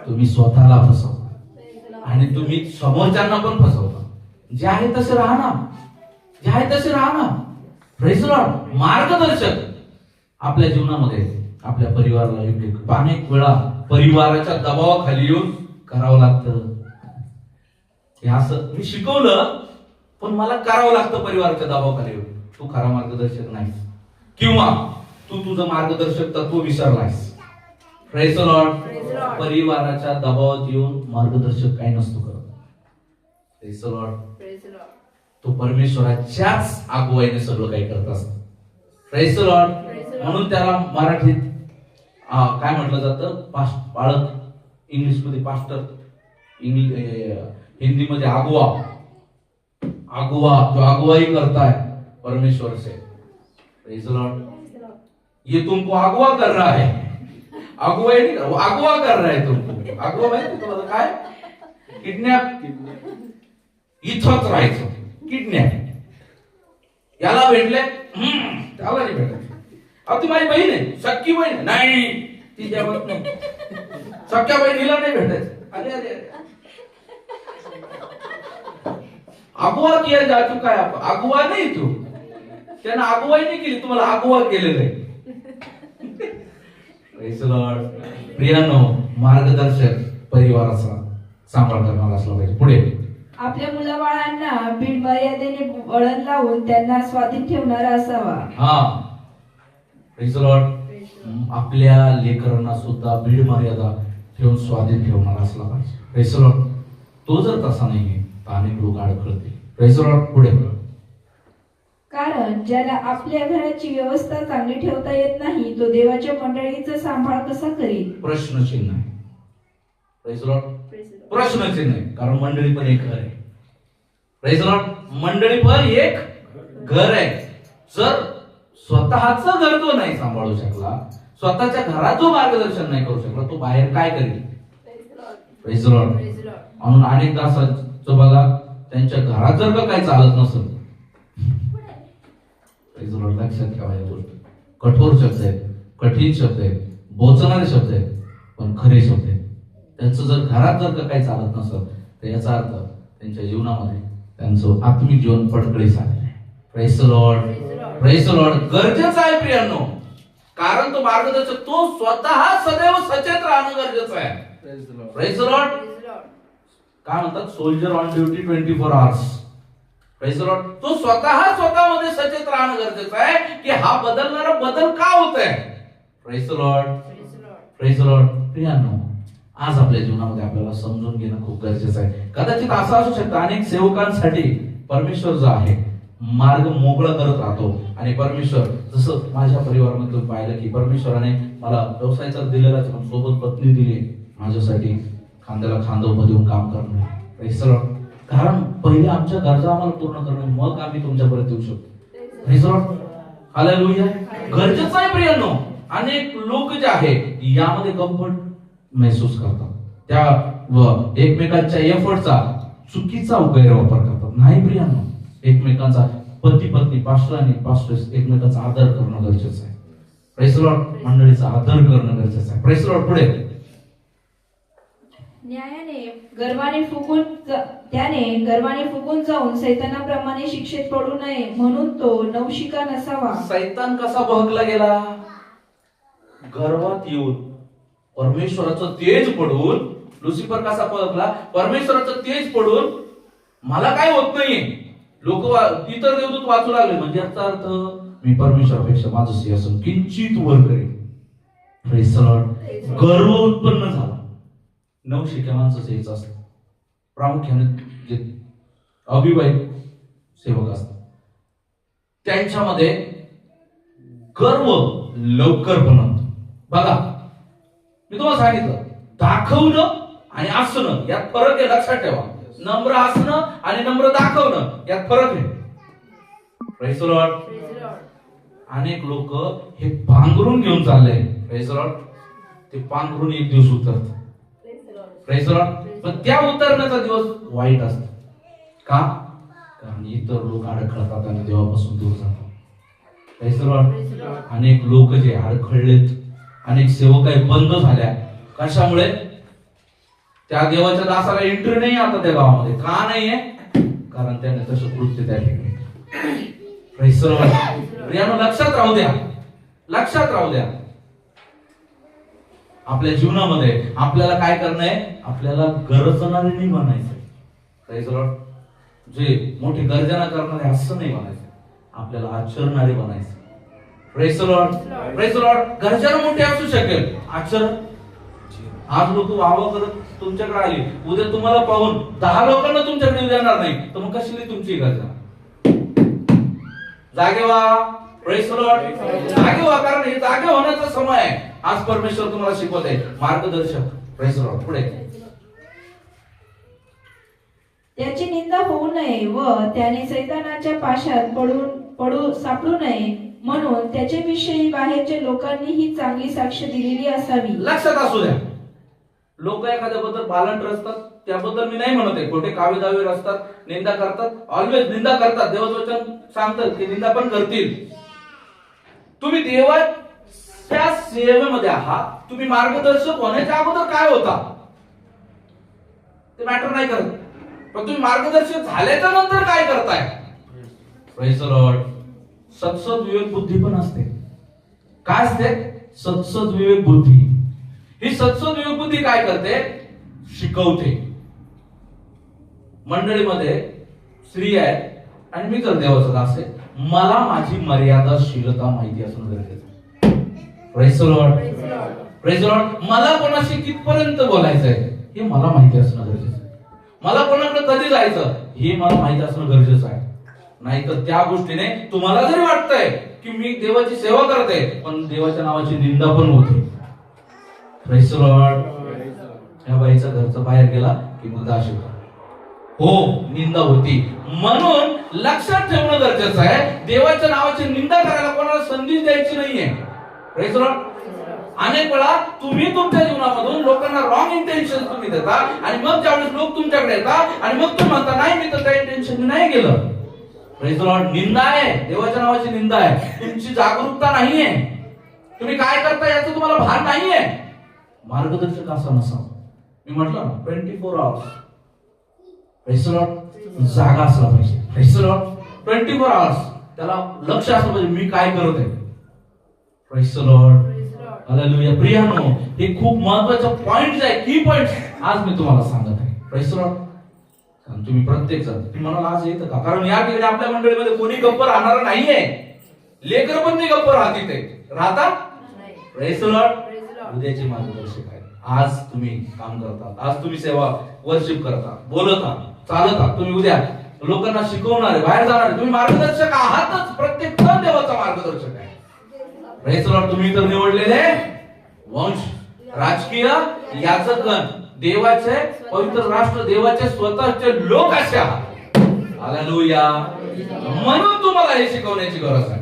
तुम्ही स्वतःला फसवता आणि तुम्ही समोरच्यांना पण फसवता. जे आहे तसे राहा ना, जे आहे तसे राहा ना. Praise the Lord. मार्गदर्शक आपल्या जीवनामध्ये आपल्या परिवाराला योग्य, अनेक वेळा परिवाराच्या दबावाखाली येऊन करावं लागतं. हे असं मी शिकवलं, पण मला करावं लागतं परिवाराच्या दबावाखाली येऊन. तू खरा मार्गदर्शक नाहीस, किंवा तू तुझं मार्गदर्शक तत्व विसरलायस. Praise the Lord. परिवाराच्या दबावात येऊन मार्गदर्शक काही नसतो करत. Praise the Lord. तो परमेश्वराच्याच अगुवाईने सगळं काही करत असतो. Praise the Lord. म्हणून त्याला मराठीत काय म्हटलं जातं? पाळक, इंग्लिश मध्ये पास्टर, हिंदी मध्ये अगुवा. अगुवा जो अगुवाई करता है परमेश्वर से. Praise the Lord. ये तुमको अगुवा कर रहा है, अगुवाई नहीं कर, अगुवा कर रहा है तुमको. अगुवा माहिती तुम्हाला काय? किडनॅप. इथंच राहायचं. किडनॅप. याला भेटले, त्याला नाही भेटत. ती माझी बहीण आहे, सख्खी बहीण नाही, ती जेवत नाही. सख्या बहिणीला नाही भेटायचं. अरे अरे अगुवा किया जा चुका है. अगुवा नाही तू, त्यानं अगुवाई नाही केली, तुम्हाला अगुवा केलेलं आहे. Praise the Lord. प्रियानो, मार्गदर्शक परिवाराचा सांभाळ करणारा असला पाहिजे. पुढे आपल्या मुलाबाळांना बीड मर्यादेने वळण लावून त्यांना स्वाधीन ठेवणारा असावा. हा. Praise the Lord. आपल्या लेकरांना सुद्धा बीड मर्यादा ठेवून स्वाधीन ठेवणारा असला पाहिजे. Praise the Lord. तो जर तसा नाहीये तर अनेक लोक अडखळतील. Praise the Lord. पुढे कारण ज्याला आपल्या घराची व्यवस्था चांगली ठेवता येत नाही तो देवाच्या मंडळीचा सांभाळ कसा करील? प्रश्नचिन्ह आहे. Praise the Lord. प्रश्नचिन्ह आहे, कारण मंडळी पण एक घर आहे. Praise the Lord. मंडळी पण एक घर आहे. जर स्वतःच घर तो नाही सांभाळू शकला, स्वतःच्या घरात जो मार्गदर्शन नाही करू शकला तो बाहेर काय करेल? Praise the Lord. म्हणून अनेकदा असं बघा, त्यांच्या घरात जर का काही चालत नसेल, प्रेज द लॉर्ड, लक्षात ठेवा या गोष्टी. कठोर शब्द आहेत, कठीण शब्द आहेत, बोचणारे शब्द आहेत, पण खरे शब्द आहेत. त्यांचं जर घरात जर का काही चालत नसेल तर याचा अर्थ त्यांच्या जीवनामध्ये त्यांचं आत्मिक जीवन पडकळीस आलेलं आहे. Praise the lord, praise the Lord. गरजेचं आहे प्रियांनो, कारण तो मार्गदर्शक तो स्वतः सदैव सचेत राहणं गरजेचं आहे. Praise the lord. काय म्हणतात? Soldier on duty 24 hours. Praise the Lord. तो स्वतःमध्ये सचेत राहणं गरजेचं आहे की हा बदलणारा बदल का होतोय. Praise the lord, praise the lord. प्रियांनो, आज आपल्या जीवनामध्ये आपल्याला समजून घेणं खूप गरजेचं आहे. कदाचित असं असू शकतं अनेक सेवकांसाठी परमेश्वर जो आहे मार्ग मोकळा करत राहतो, आणि परमेश्वर, जसं माझ्या परिवारामध्ये तुम्ही पाहिलं की परमेश्वराने मला व्यवसायाचा दिलेला, सोबत पत्नी दिली माझ्यासाठी, खांद्याला खांदा उभं देऊन काम करणं. Praise the Lord. कारण पहिले आमच्या गरजा आम्हाला पूर्ण करणं, मग आम्ही तुमच्यापर्यंत येऊ शकतो. Praise the Lord. हालेलुया. गरजेचं आहे प्रियांनो. अनेक लोक जे आहे यामध्ये कम्फर्ट महसूस करतात, त्या एकमेकांच्या एफर्टचा चुकीचा गैरवापर करतात. नाही प्रियांनो, एकमेकांचा पती पत्नी, पास्टर आणि पास्टर्स एकमेकांचा आदर करणं गरजेचं आहे. Praise the Lord. मंडळीचा आदर करणं गरजेचं आहे. Praise the Lord. पुढे त्याने गर्वाने फुगून जाऊन सैतानाप्रमाणे शिक्षेत पडू नये म्हणून तो नवशिका नसावा. सैतान कसा बहकला गेला? गर्वात येऊन परमेश्वराचं तेज पडून. लुसिफर कसा बहकला? परमेश्वराचं तेज पडून मला काय होत नाहीये, लोक इतर देवदूत वाचू लागले, म्हणजे याचा अर्थ मी परमेश्वरापेक्षा माझं सिंहासन किंचित वर करेन. Praise the Lord. गर्व उत्पन्न झाला. नवशिक्या माणसाचं हेच असतं, प्रामुख्याने जे अविवाहित सेवक असतात त्यांच्यामध्ये गर्व लवकर बनवतो. बघा, मी तुम्हाला सांगितलं, दाखवणं आणि असणं यात फरक आहे, लक्षात ठेवा. नम्र असणं आणि नम्र दाखवणं यात फरक आहे. Praise the Lord. अनेक लोक हे पांघरून घेऊन चालले. Praise the Lord. ते पांघरून एक दिवस उतरतात. Praise the Lord. पण त्या उतरण्याचा दिवस वाईट असतो. का? कारण इतर लोक अडखळतात आणि देवापासून दूर जातात. Praise the Lord. अनेक लोक जे अडखळलेत, अनेक सेवकाई बंद झाल्या. कशामुळे? त्या देवाच्या दासाला एंट्री नाही आता त्या गावामध्ये. का नाहीये? कारण त्याने तसं कृत्य त्या ठिकाणी. Praise the lord. प्रियांनो, लक्षात राहू द्या, लक्षात राहू द्या. आपल्या जीवनामध्ये आपल्याला काय करणं आहे? आपल्याला गरजणारे नाही बनायचं. Praise the Lord. जे मोठी गर्जना करणारे असं नाही बनायचं, आपल्याला आचरणारे बनायचं. Praise the lord, praise the Lord. गर्जना मोठी असू शकेल, आचरण. आज लोक वावा करत तुमच्याकडे आली, उद्या तुम्हाला पाहून 10 लोकांना तुमच्याकडे देणार नाही, तर मग कशी तुमची गर्जना? जागे व्हा. Praise the Lord. जागे व्हा, कारण हे जागे होण्याचा समय आहे. आज परमेश्वर तुम्हाला शिकवत आहे, मार्गदर्शक. Praise the Lord. पुढे त्याची निंदा होऊ नये व त्याने सैतानाच्या पाशात पडू सापडू नये म्हणून त्याच्याविषयी बाहेरच्या लोकांनीही चांगली साक्ष दिलेली असावी. लक्षात असू द्या, लोक एखाद्याबद्दल बालंट रचतात, त्याबद्दल मी नाही म्हणत आहे. खोटे कावेदावे रचतात, निंदा करतात, ऑलवेज निंदा करतात. देवाचं वचन सांगतात की निंदा पण करतील. तुम्ही देवाच्या सेवेमध्ये आहात, तुम्ही मार्गदर्शक होण्याच्या अगोदर काय होता ते मॅटर नाही करत, पण तुम्ही मार्गदर्शक झाल्याच्या नंतर काय करताय. Praise the lord. सत्सद विवेक बुद्धी पण असते. काय असते? सत्सद विवेक बुद्धी. ही सत्सद विवेक बुद्धी काय करते? शिकवते. मंडळीमध्ये स्त्री आहे आणि मी जर देवाचा दास आहे, मला माझी मर्यादाशीलता माहिती असणं गरजेचं आहे. Praise the lord, praise the Lord. मला कोणाशी कितपर्यंत बोलायचं आहे हे मला माहिती असणं गरजेचं आहे. मला कोणाकडे कधी जायचं हे मला माहिती असणं गरजेचं आहे. नाहीतर त्या गोष्टीने तुम्हाला जरी वाटतंय की मी देवाची सेवा करते, पण देवाच्या नावाची निंदा पण होते. Praise the Lord. या बाईचा घरचा बाहेर गेला की मुद्दा अशी हो निंदा होती. म्हणून लक्षात ठेवणं गरजेचं आहे, देवाच्या नावाची निंदा करायला कोणाला संधी द्यायची नाहीये. Praise the Lord. अनेक वेळा तुम्ही तुमच्या जीवनामधून लोकांना रॉंग इंटेन्शन तुम्ही देता आणि मग ज्यावेळेस लोक तुमच्याकडे येतात आणि मग तुम्ही म्हणता नाही मी तर त्या इंटेन्शन नाही गेलं. Praise the Lord. निंदा आहे, देवाच्या नावाची निंदा आहे. तुमची जागरूकता नाहीये, तुम्ही काय करता याचं तुम्हाला भान नाहीये. मार्गदर्शक असा नसावा. मी म्हटलं ना 24 आवर्स प्रेज द लॉर्ड जागा असला पाहिजे. प्रेज द लॉर्ड 24 आवर्स त्याला लक्ष असलं पाहिजे मी काय करत आहे. Praise the Lord. हालेलुया. प्रियानो, हे खूप महत्त्वाचे पॉइंट्स आहे, की पॉइंट्स आज मी तुम्हाला सांगत आहे. Praise the Lord. कारण तुम्ही प्रत्येक जण तुम्ही म्हणाल आज येतं का, कारण या ठिकाणी आपल्या मंडळीमध्ये कोणी गप्प राहणार नाहीये. लेकर पण नाही गप्प राहत इथे राहतात. Praise the Lord. उद्याचे मार्गदर्शक आहे. आज तुम्ही काम करता, आज तुम्ही सेवा वर्शिप करता, बोलता, चालता. तुम्ही उद्या लोकांना शिकवणारे, बाहेर जाणारे, तुम्ही मार्गदर्शक आहातच. प्रत्येक जण देवाचा मार्गदर्शक आहे. Praise the Lord. तुम्ही तर निवडलेले वंश, राजकीय याजकगण, देवाचे पवित्र राष्ट्र, देवाचे स्वतःचे लोक असे आहात. हालेलुया. म्हणून तुम्हाला हे शिकवण्याची गरज आहे.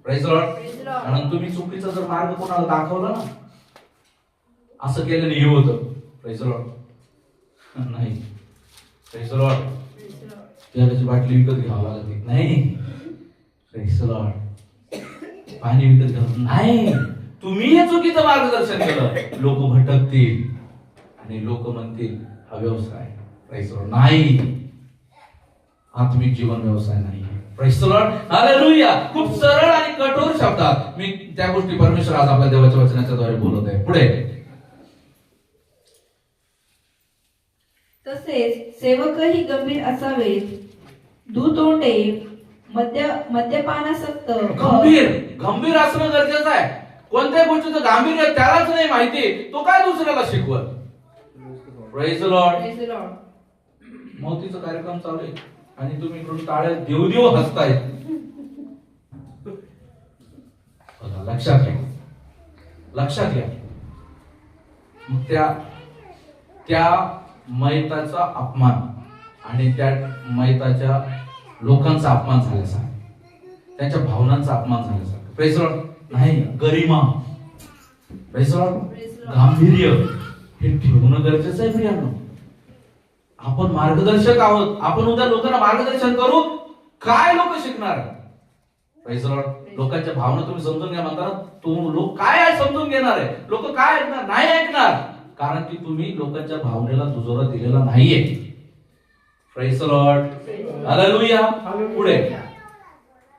Praise the Lord. कारण तुम्ही चुकीचा जर मार्ग कोणाला दाखवला ना, असं केल्याने हे होतं. Praise the lord. नाही. Praise the lord. त्याची बाटली विकत घ्यावं लागते नाही. Praise the lord. पाणी विकत घ्यावं नाही. तुम्ही हे चुकीचं मार्गदर्शन केलं, लोक भटकतील आणि लोक म्हणतील हा व्यवसाय. Praise the lord. नाही, आत्मिक जीवन व्यवसाय नाही. Praise the Lord. हालेलुया. खूप सरळ आणि कठोर शब्दात मी त्या गोष्टी परमेश्वर आज आपल्या देवाच्या वचनाच्या द्वारे बोलत आहे. पुढे. तसेच सेवकही गंभीर असावेत, दुतोंडे, मद्यपानासक्त. गंभीर असणं गरजेचं आहे. कोणत्या गोष्टीचं गांभीर्य त्यालाच नाही माहिती, तो काय दुसऱ्याला शिकवत. Praise the Lord. मौतीचा कार्यक्रम चालू आहे आणि तुम्ही इकडून टाळ्या देव देव हसताय. लक्षात घ्या, लक्षात घ्या. मग त्या मैताचा अपमान आणि त्या मैताच्या लोकांचा अपमान झाल्यासारखं, त्यांच्या भावनांचा अपमान झाल्यासारखं. Praise the lord. नाही, गरिमा, प्रेज द लॉर्ड, गांभीर्य हे ठेवणं गरजेचं आहे. प्रियांनो, आपण मार्गदर्शक आहोत. आपण उद्या लोकांना मार्गदर्शन करू, काय लोक शिकणार. Praise the Lord. लोकांच्या भावना तुम्ही समजून घ्या म्हणता, तो लोक काय आहे समजून घेणार आहे. लोक काय ऐकणार, नाही ऐकणार, कारण की तुम्ही लोकांच्या भावनेला दुजोरा दिलेला नाहीये. Praise the Lord. हालेलुया. पुढे.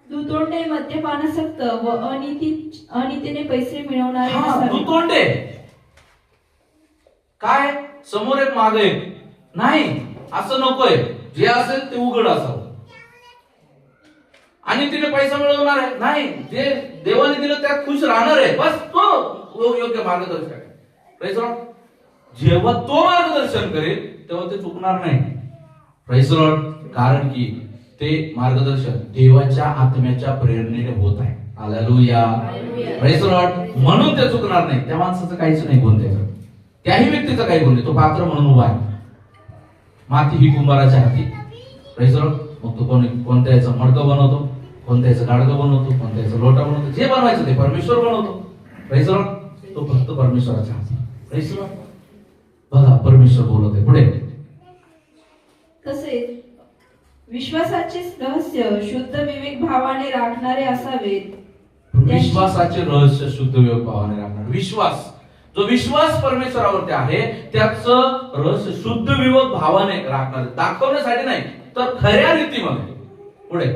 दुतोंडे, मद्यपानासक्त व अनितीने पैसे मिळवणारे हा, नसावे. दुतोंडे काय, समोर एक मागे एक नाही, असं नकोय. जे असेल ते उघड असावं. आणि तिने पैसा मिळवणार आहे नाही, जे देवाने दिलं त्यात खुश राहणार आहे, बस तो योग्य मार्गदर्शक आहे. Praise the Lord. जेव्हा तो मार्गदर्शन करेल तेव्हा ते चुकणार नाही. Praise the Lord. कारण की ते मार्गदर्शन देवाच्या आत्म्याच्या प्रेरणेने होत आहे. हालेलुया. Praise the Lord. म्हणून ते चुकणार नाही. त्या माणसाचं काहीच नाही गुण, त्याचं त्याही व्यक्तीचा काही गुण नाही. तो पात्र म्हणून उभा आहे. माती ही कुंभाराच्या हाती. Praise the Lord. मग तो कोणत्या याचं मडकं बनवतो, कोणत्या याचं गाडगं बनवतो, कोणत्या याचं लोटा बनवतो, जे बनवायचं ते परमेश्वर बनवतो. Praise the Lord. तो फक्त परमेश्वराच्या हाती. Praise the Lord. बघा, परमेश्वर बोलत आहे. पुढे. तसेच विश्वासाचे रहस्य शुद्ध विवेक भावाने राखणारे असावेत. विश्वासाचे रहस्य शुद्ध विवेक भावाने राखणार. विश्वास, जो विश्वास परमेश्वरावरती आहे त्याचं रहस्य शुद्ध विवेक भावाने राखणार, दाखवण्यासाठी नाही तर खऱ्या रीतीमध्ये. पुढे.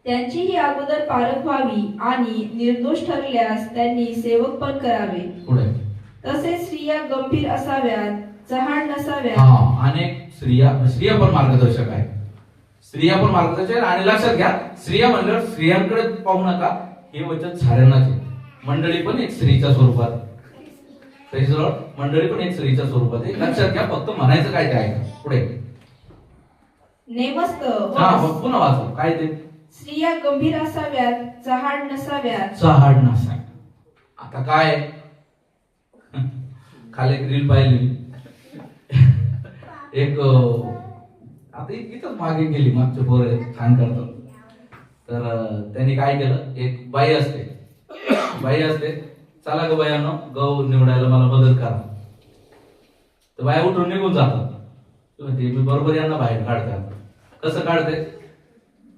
त्यांचीही अगोदर पारख व्हावी आणि निर्दोष ठरल्यास त्यांनी सेवकपण करावे. पुढे. तसेच स्त्रिया गंभीर असाव्यात, चहाड नसाव्यात. अनेक स्त्रिया पण मार्गदर्शक आहे. स्त्रिया पण मार्गदर्शक आहे. आणि लक्षात घ्या, स्त्रिया म्हणल्यावर स्त्रियांकडे पाहू नका, हे वचन साऱ्यांनाच आहे. मंडळी पण एक स्त्रीच्या स्वरूपात. Praise the Lord. मंडळी पण एक स्त्रीच्या स्वरूपात आहे. लक्षात घ्या, फक्त म्हणायचं काय ते आहे. पुढे. नेमस्त पुन्हा वाचू काय ते. स्त्रिया गंभीर असाव्यात, चहाड नसाव्यात. चहाड नसाव्यात. आता काय, खाली एक रील पाहिली. एक आता इथंच मागे गेली, मागचे पोरं छान करतात. तर त्यांनी काय केलं, एक बाई असते बाई असते, चला ग बायानो गहू निवडायला मला मदत करा. तर बाया उठून निघून जातात. मी बरोबर यांना बाहेर काढते. आता कसं काढते,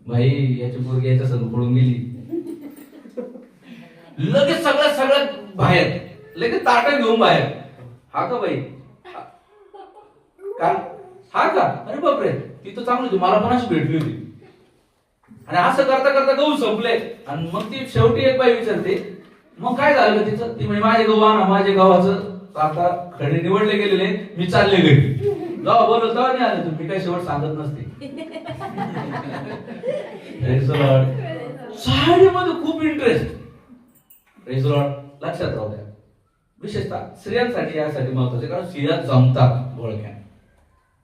बाई याची पोरगी याच्या संग पडून गेली, लगेच सगळं बाहेर, लगेच ताटं घेऊन बाहेर. हा का बाई, का हा का, अरे बापरे ती तर चांगली होती, मला पण अशी भेटली होती. आणि असं करता करता गहू संपले. आणि मग ती शेवटी एक बाई विचारते, मग काय झालं तिचं? ती म्हणजे माझे गहू आणा, माझे गव्हाचं आता खडे निवडले गेलेले, मी चालले घरी. जाऊ बोलत जाऊ नाही आले तुम्ही, काही शेवट सांगत नसते. साडीमध्ये खूप इंटरेस्ट. लक्षात राहू द्या, विशेषतः स्त्रियांसाठी यासाठी महत्वाचे, कारण स्त्रिया जमतात बोळक्या,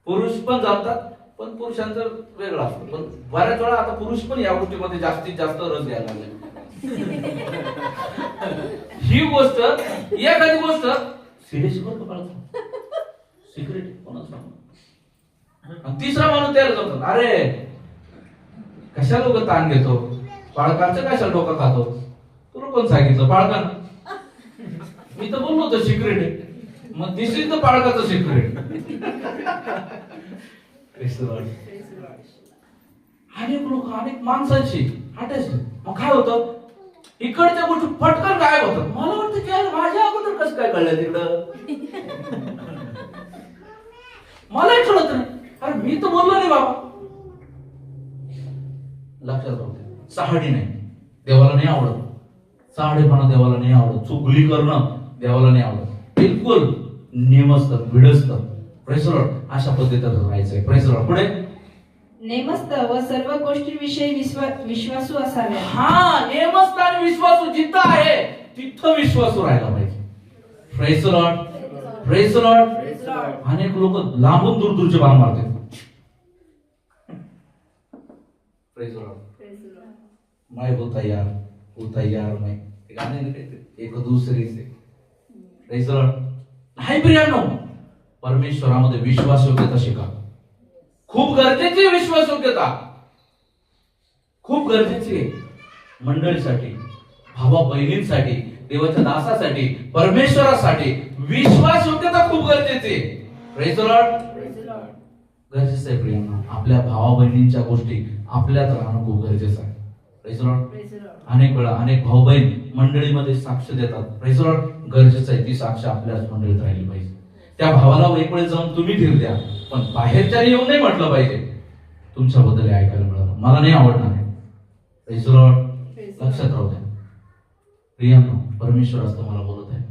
पुरुष पण जमतात, पण पुरुषांचं वेगळं असतं. पण बऱ्याच वेळा आता पुरुष पण या गोष्टीमध्ये जास्तीत जास्त रस घ्यायला लागले. ही गोष्ट, एखादी गोष्ट सिरियस सिक्रेट कोणाच सांग. तिसरा माणूस त्याला जमतात, अरे कशा लोक ताण घेतो, बाळकांचं कशा डोकं खातो, तुला कोण सांगितलं बाळकांना? मी तर बोललो होतो सिक्रेट आहे. मग दिस इज द बाळकाचं सिक्रेट. अनेक लोक, अनेक माणसांशी अटॅच. मग काय होतं, इकडच्या गोष्टी पटकन काय होतं. मला वाटतं की यार माझ्या अगोदर कसं काय कळलं तिकडं, मलाही कळत नाही. अरे मी तर बोललो नाही बाबा. लक्षात राहू दे, चहाडी नाही, देवाला नाही आवडत. चहाडेपणा देवाला नाही आवडत. चुगली करणं देवाला नाही आवडत. बिलकुल नेमस्त भिडस्त. प्रेस लॉर्ड, अशा पद्धतीने राहायचंय. Press Lord. पुढे नेमस्त व सर्व गोष्टींविषयी विश्वासू असावे. हा, नेमस्त आणि विश्वासू जिथं आहे तिथं विश्वासू राहायला पाहिजे. Press Lord, press Lord. अनेक लोक लांबून दूर दूरचे बाण मारतात. Press Lord. मैं हो तैयार मैं, गाणे एक दूसरे से. Press Lord. नाही प्रियांनो, परमेश्वरामध्ये विश्वासयोग्यता शिका. खूप गरजेची विश्वासयोग्यता, खूप गरजेची आहे. मंडळीसाठी, भावा बहिणींसाठी, देवाच्या दासासाठी, परमेश्वरासाठी विश्वासयोग्यता खूप गरजेची आहे. Praise the Lord. गरजेचं आहे प्रियांनो. आपल्या भावा बहिणींच्या गोष्टी आपल्यात राहणं खूप गरजेचं आहे. Praise the Lord. अनेक वेळा अनेक भाऊ बहीण मंडळीमध्ये साक्ष देतात. Praise the Lord. गरजेचं आहे ती साक्ष आपल्याच मंडळीत राहिली पाहिजे. त्या भावाला एक वेळ जाऊन तुम्ही धीर द्या, पण बाहेरच्या येऊन नाही म्हटलं पाहिजे तुमच्याबद्दल ऐकायला मिळालं, मला नाही आवडणार आहे. Praise the Lord. लक्षात राहू द्या प्रियांनो, परमेश्वर आज तुम्हाला बोलत आहे,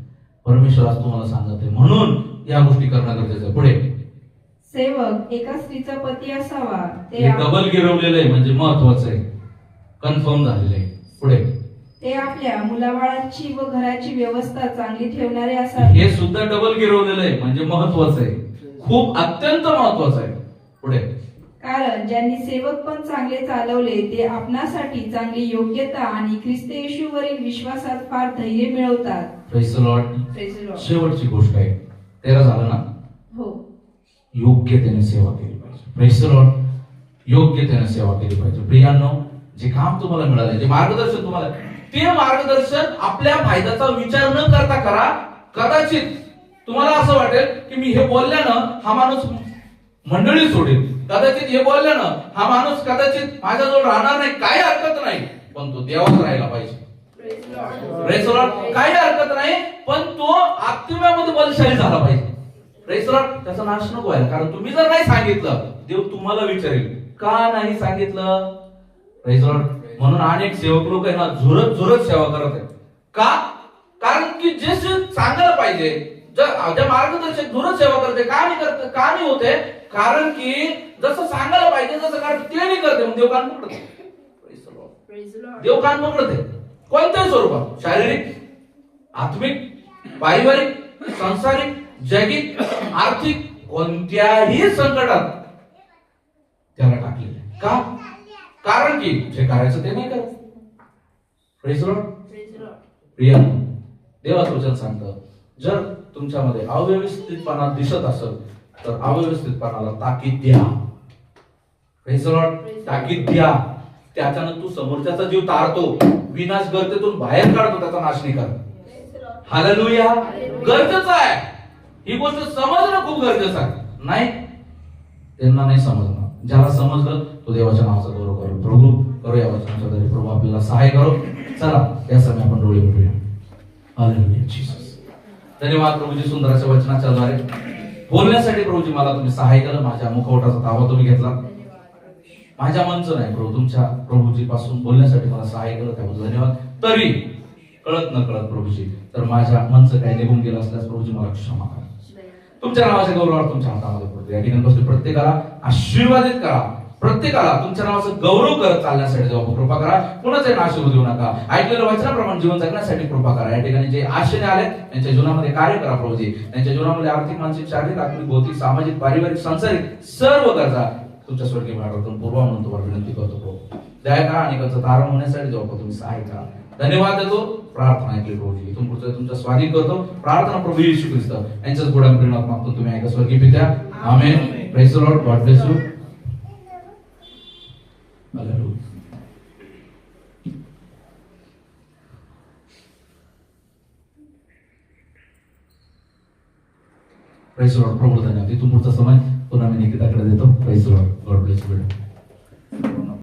परमेश्वर आज तुम्हाला सांगत आहे, म्हणून या गोष्टी करणं गरजेचं आहे. पुढे सेवक एका स्त्रीचा पती असावा. ते डबल गिरवलेलं आहे, म्हणजे महत्वाचं आहे, कन्फर्म झालेलं आहे. पुढे ते आपल्या मुलाबाळांची व घराची व्यवस्था चांगली ठेवणारे असावे. हे सुद्धा डबल गिरवलेलं आहे, म्हणजे महत्वाचं आहे, खूप अत्यंत महत्वाचं आहे. पुढे कारण ज्यांनी सेवक पण चांगले चालवले ते आपणासाठी चांगली योग्यता आणि ख्रिस्त येशूवरील विश्वासात फार धैर्य मिळवतात. Praise the lord. Praise the Lord. शेवटची गोष्ट आहे, 13 झालं ना. हो. योग्यतेने सेवा केली पाहिजे. Praise the Lord. योग्यतेने सेवा केली पाहिजे. प्रियांनो, जे काम तुम्हाला मिळाले, जे मार्गदर्शन तुम्हाला, ते मार्गदर्शन आपल्या फायद्याचा विचार न करता करा. कदाचित तुम्हाला असं वाटेल की मी हे बोलल्यानं हा माणूस मंडळी सोडेल, कदाचित हे बोलल्यानं हा माणूस कदाचित माझ्याजवळ राहणार नाही, काही हरकत नाही, पण तो देवात राहायला पाहिजे. Praise the Lord. काही हरकत नाही, पण तो आत्म्यामध्ये बलशाली झाला पाहिजे. Praise the Lord. त्याचा नाश नको व्हायला, कारण तुम्ही जर नाही सांगितलं, देव तुम्हाला विचारेल का नाही सांगितलं. Praise the Lord. म्हणून अनेक सेवक लोक आहे ना, झुरत सेवा करत आहेत. का? कारण की जे सांगायला पाहिजे, ज्या मार्गदर्शक झुरत सेवा करते, का नाही होते, कारण की जसं सांगायला पाहिजे जसं करते ते नाही करते, मग देव कान पकडते. देव कान पकडते कोणत्याही स्वरूपात, शारीरिक, आत्मिक, पारिवारिक, सांसारिक, जैविक, आर्थिक, कोणत्याही संकटात त्याला टाकलेले. का? कारण की जे करायचं ते नाही करत. Praise the lord. प्रियांनो, देवाचं वचन सांगतं, जर तुमच्यामध्ये अव्यवस्थितपणा दिसत असेल तर अव्यवस्थितपणाला ताकीद द्या. Praise the Lord. ताकीद द्या. त्याच्यानं तू समोरच्याचा जीव तारतो, विनाश गर्तेतून बाहेर काढतो, त्याचा नाश नाही करत. हालेलुया. गरजेचं आहे, ही गोष्ट समजणं खूप गरजेचं आहे. नाही त्यांना नाही समजणार, ज्याला समजलं तो देवाच्या नावाचा गौरव करेल. प्रभू करू या वचनाच्या द्वारे, प्रभू आपल्याला सहाय करो. चला या समय आपण डोळे मिटूया. Hallelujah Jesus. धन्यवाद प्रभूजी, सुंदर अशा वचनाच्या द्वारे बोलण्यासाठी प्रभूजी मला तुम्ही सहाय केलं. माझ्या मुखवटाचा ताबा तुम्ही घेतला, माझ्या मनचं नाही प्रभू, तुमच्या प्रभूजी पासून बोलण्यासाठी मला सहाय केलं, त्याबद्दल धन्यवाद. तरी कळत न कळत प्रभूजी तर माझ्या मनचं काही निघून गेलं असल्यास प्रभूजी मला क्षमा करा. तुमच्या नावाच्या गौरवावर तुमच्या हातामध्ये पडतो. या ठिकाणी बसले प्रत्येकाला आशीर्वादित करा, प्रत्येकाला तुमच्या नावाचं गौरव करत चालण्यासाठी देवा कृपा करा. कुणाचाही नाश होऊ देऊ नका. ऐकलेलं वचनाप्रमाणे जीवन जगण्यासाठी कृपा करा. या ठिकाणी जे आशेने आले त्यांच्या जीवनामध्ये कार्य करा प्रभूजी. त्यांच्या जीवनामध्ये आर्थिक, मानसिक, शारीरिक, आत्मिक, भौतिक, सामाजिक, पारिवारिक, सांसारिक सर्व गरजा तुमच्या स्वर्गीय भागातून पूर्वा म्हणून तुम्हाला विनंती करतो प्रभू. दया करा आणि त्याचं तारण होण्यासाठी देवा तुम्ही सहाय्य करा. धन्यवाद देतो. प्रार्थना ऐकली प्रभूजी, इथून पुढचं तुमच्या स्वाधीन करतो. प्रार्थना प्रभू येशू ख्रिस्त यांच्याच गोड्या प्रेमात मागतो तुम्ही ऐका स्वर्गीय पित्या. Amen. Praise the lord. God bless you. Hallelujah. Praise the lord. प्रभू धन्यवाद. इथून पुढचा समय पुन्हा मी निकिताकडे देतो. Praise the lord. God bless you.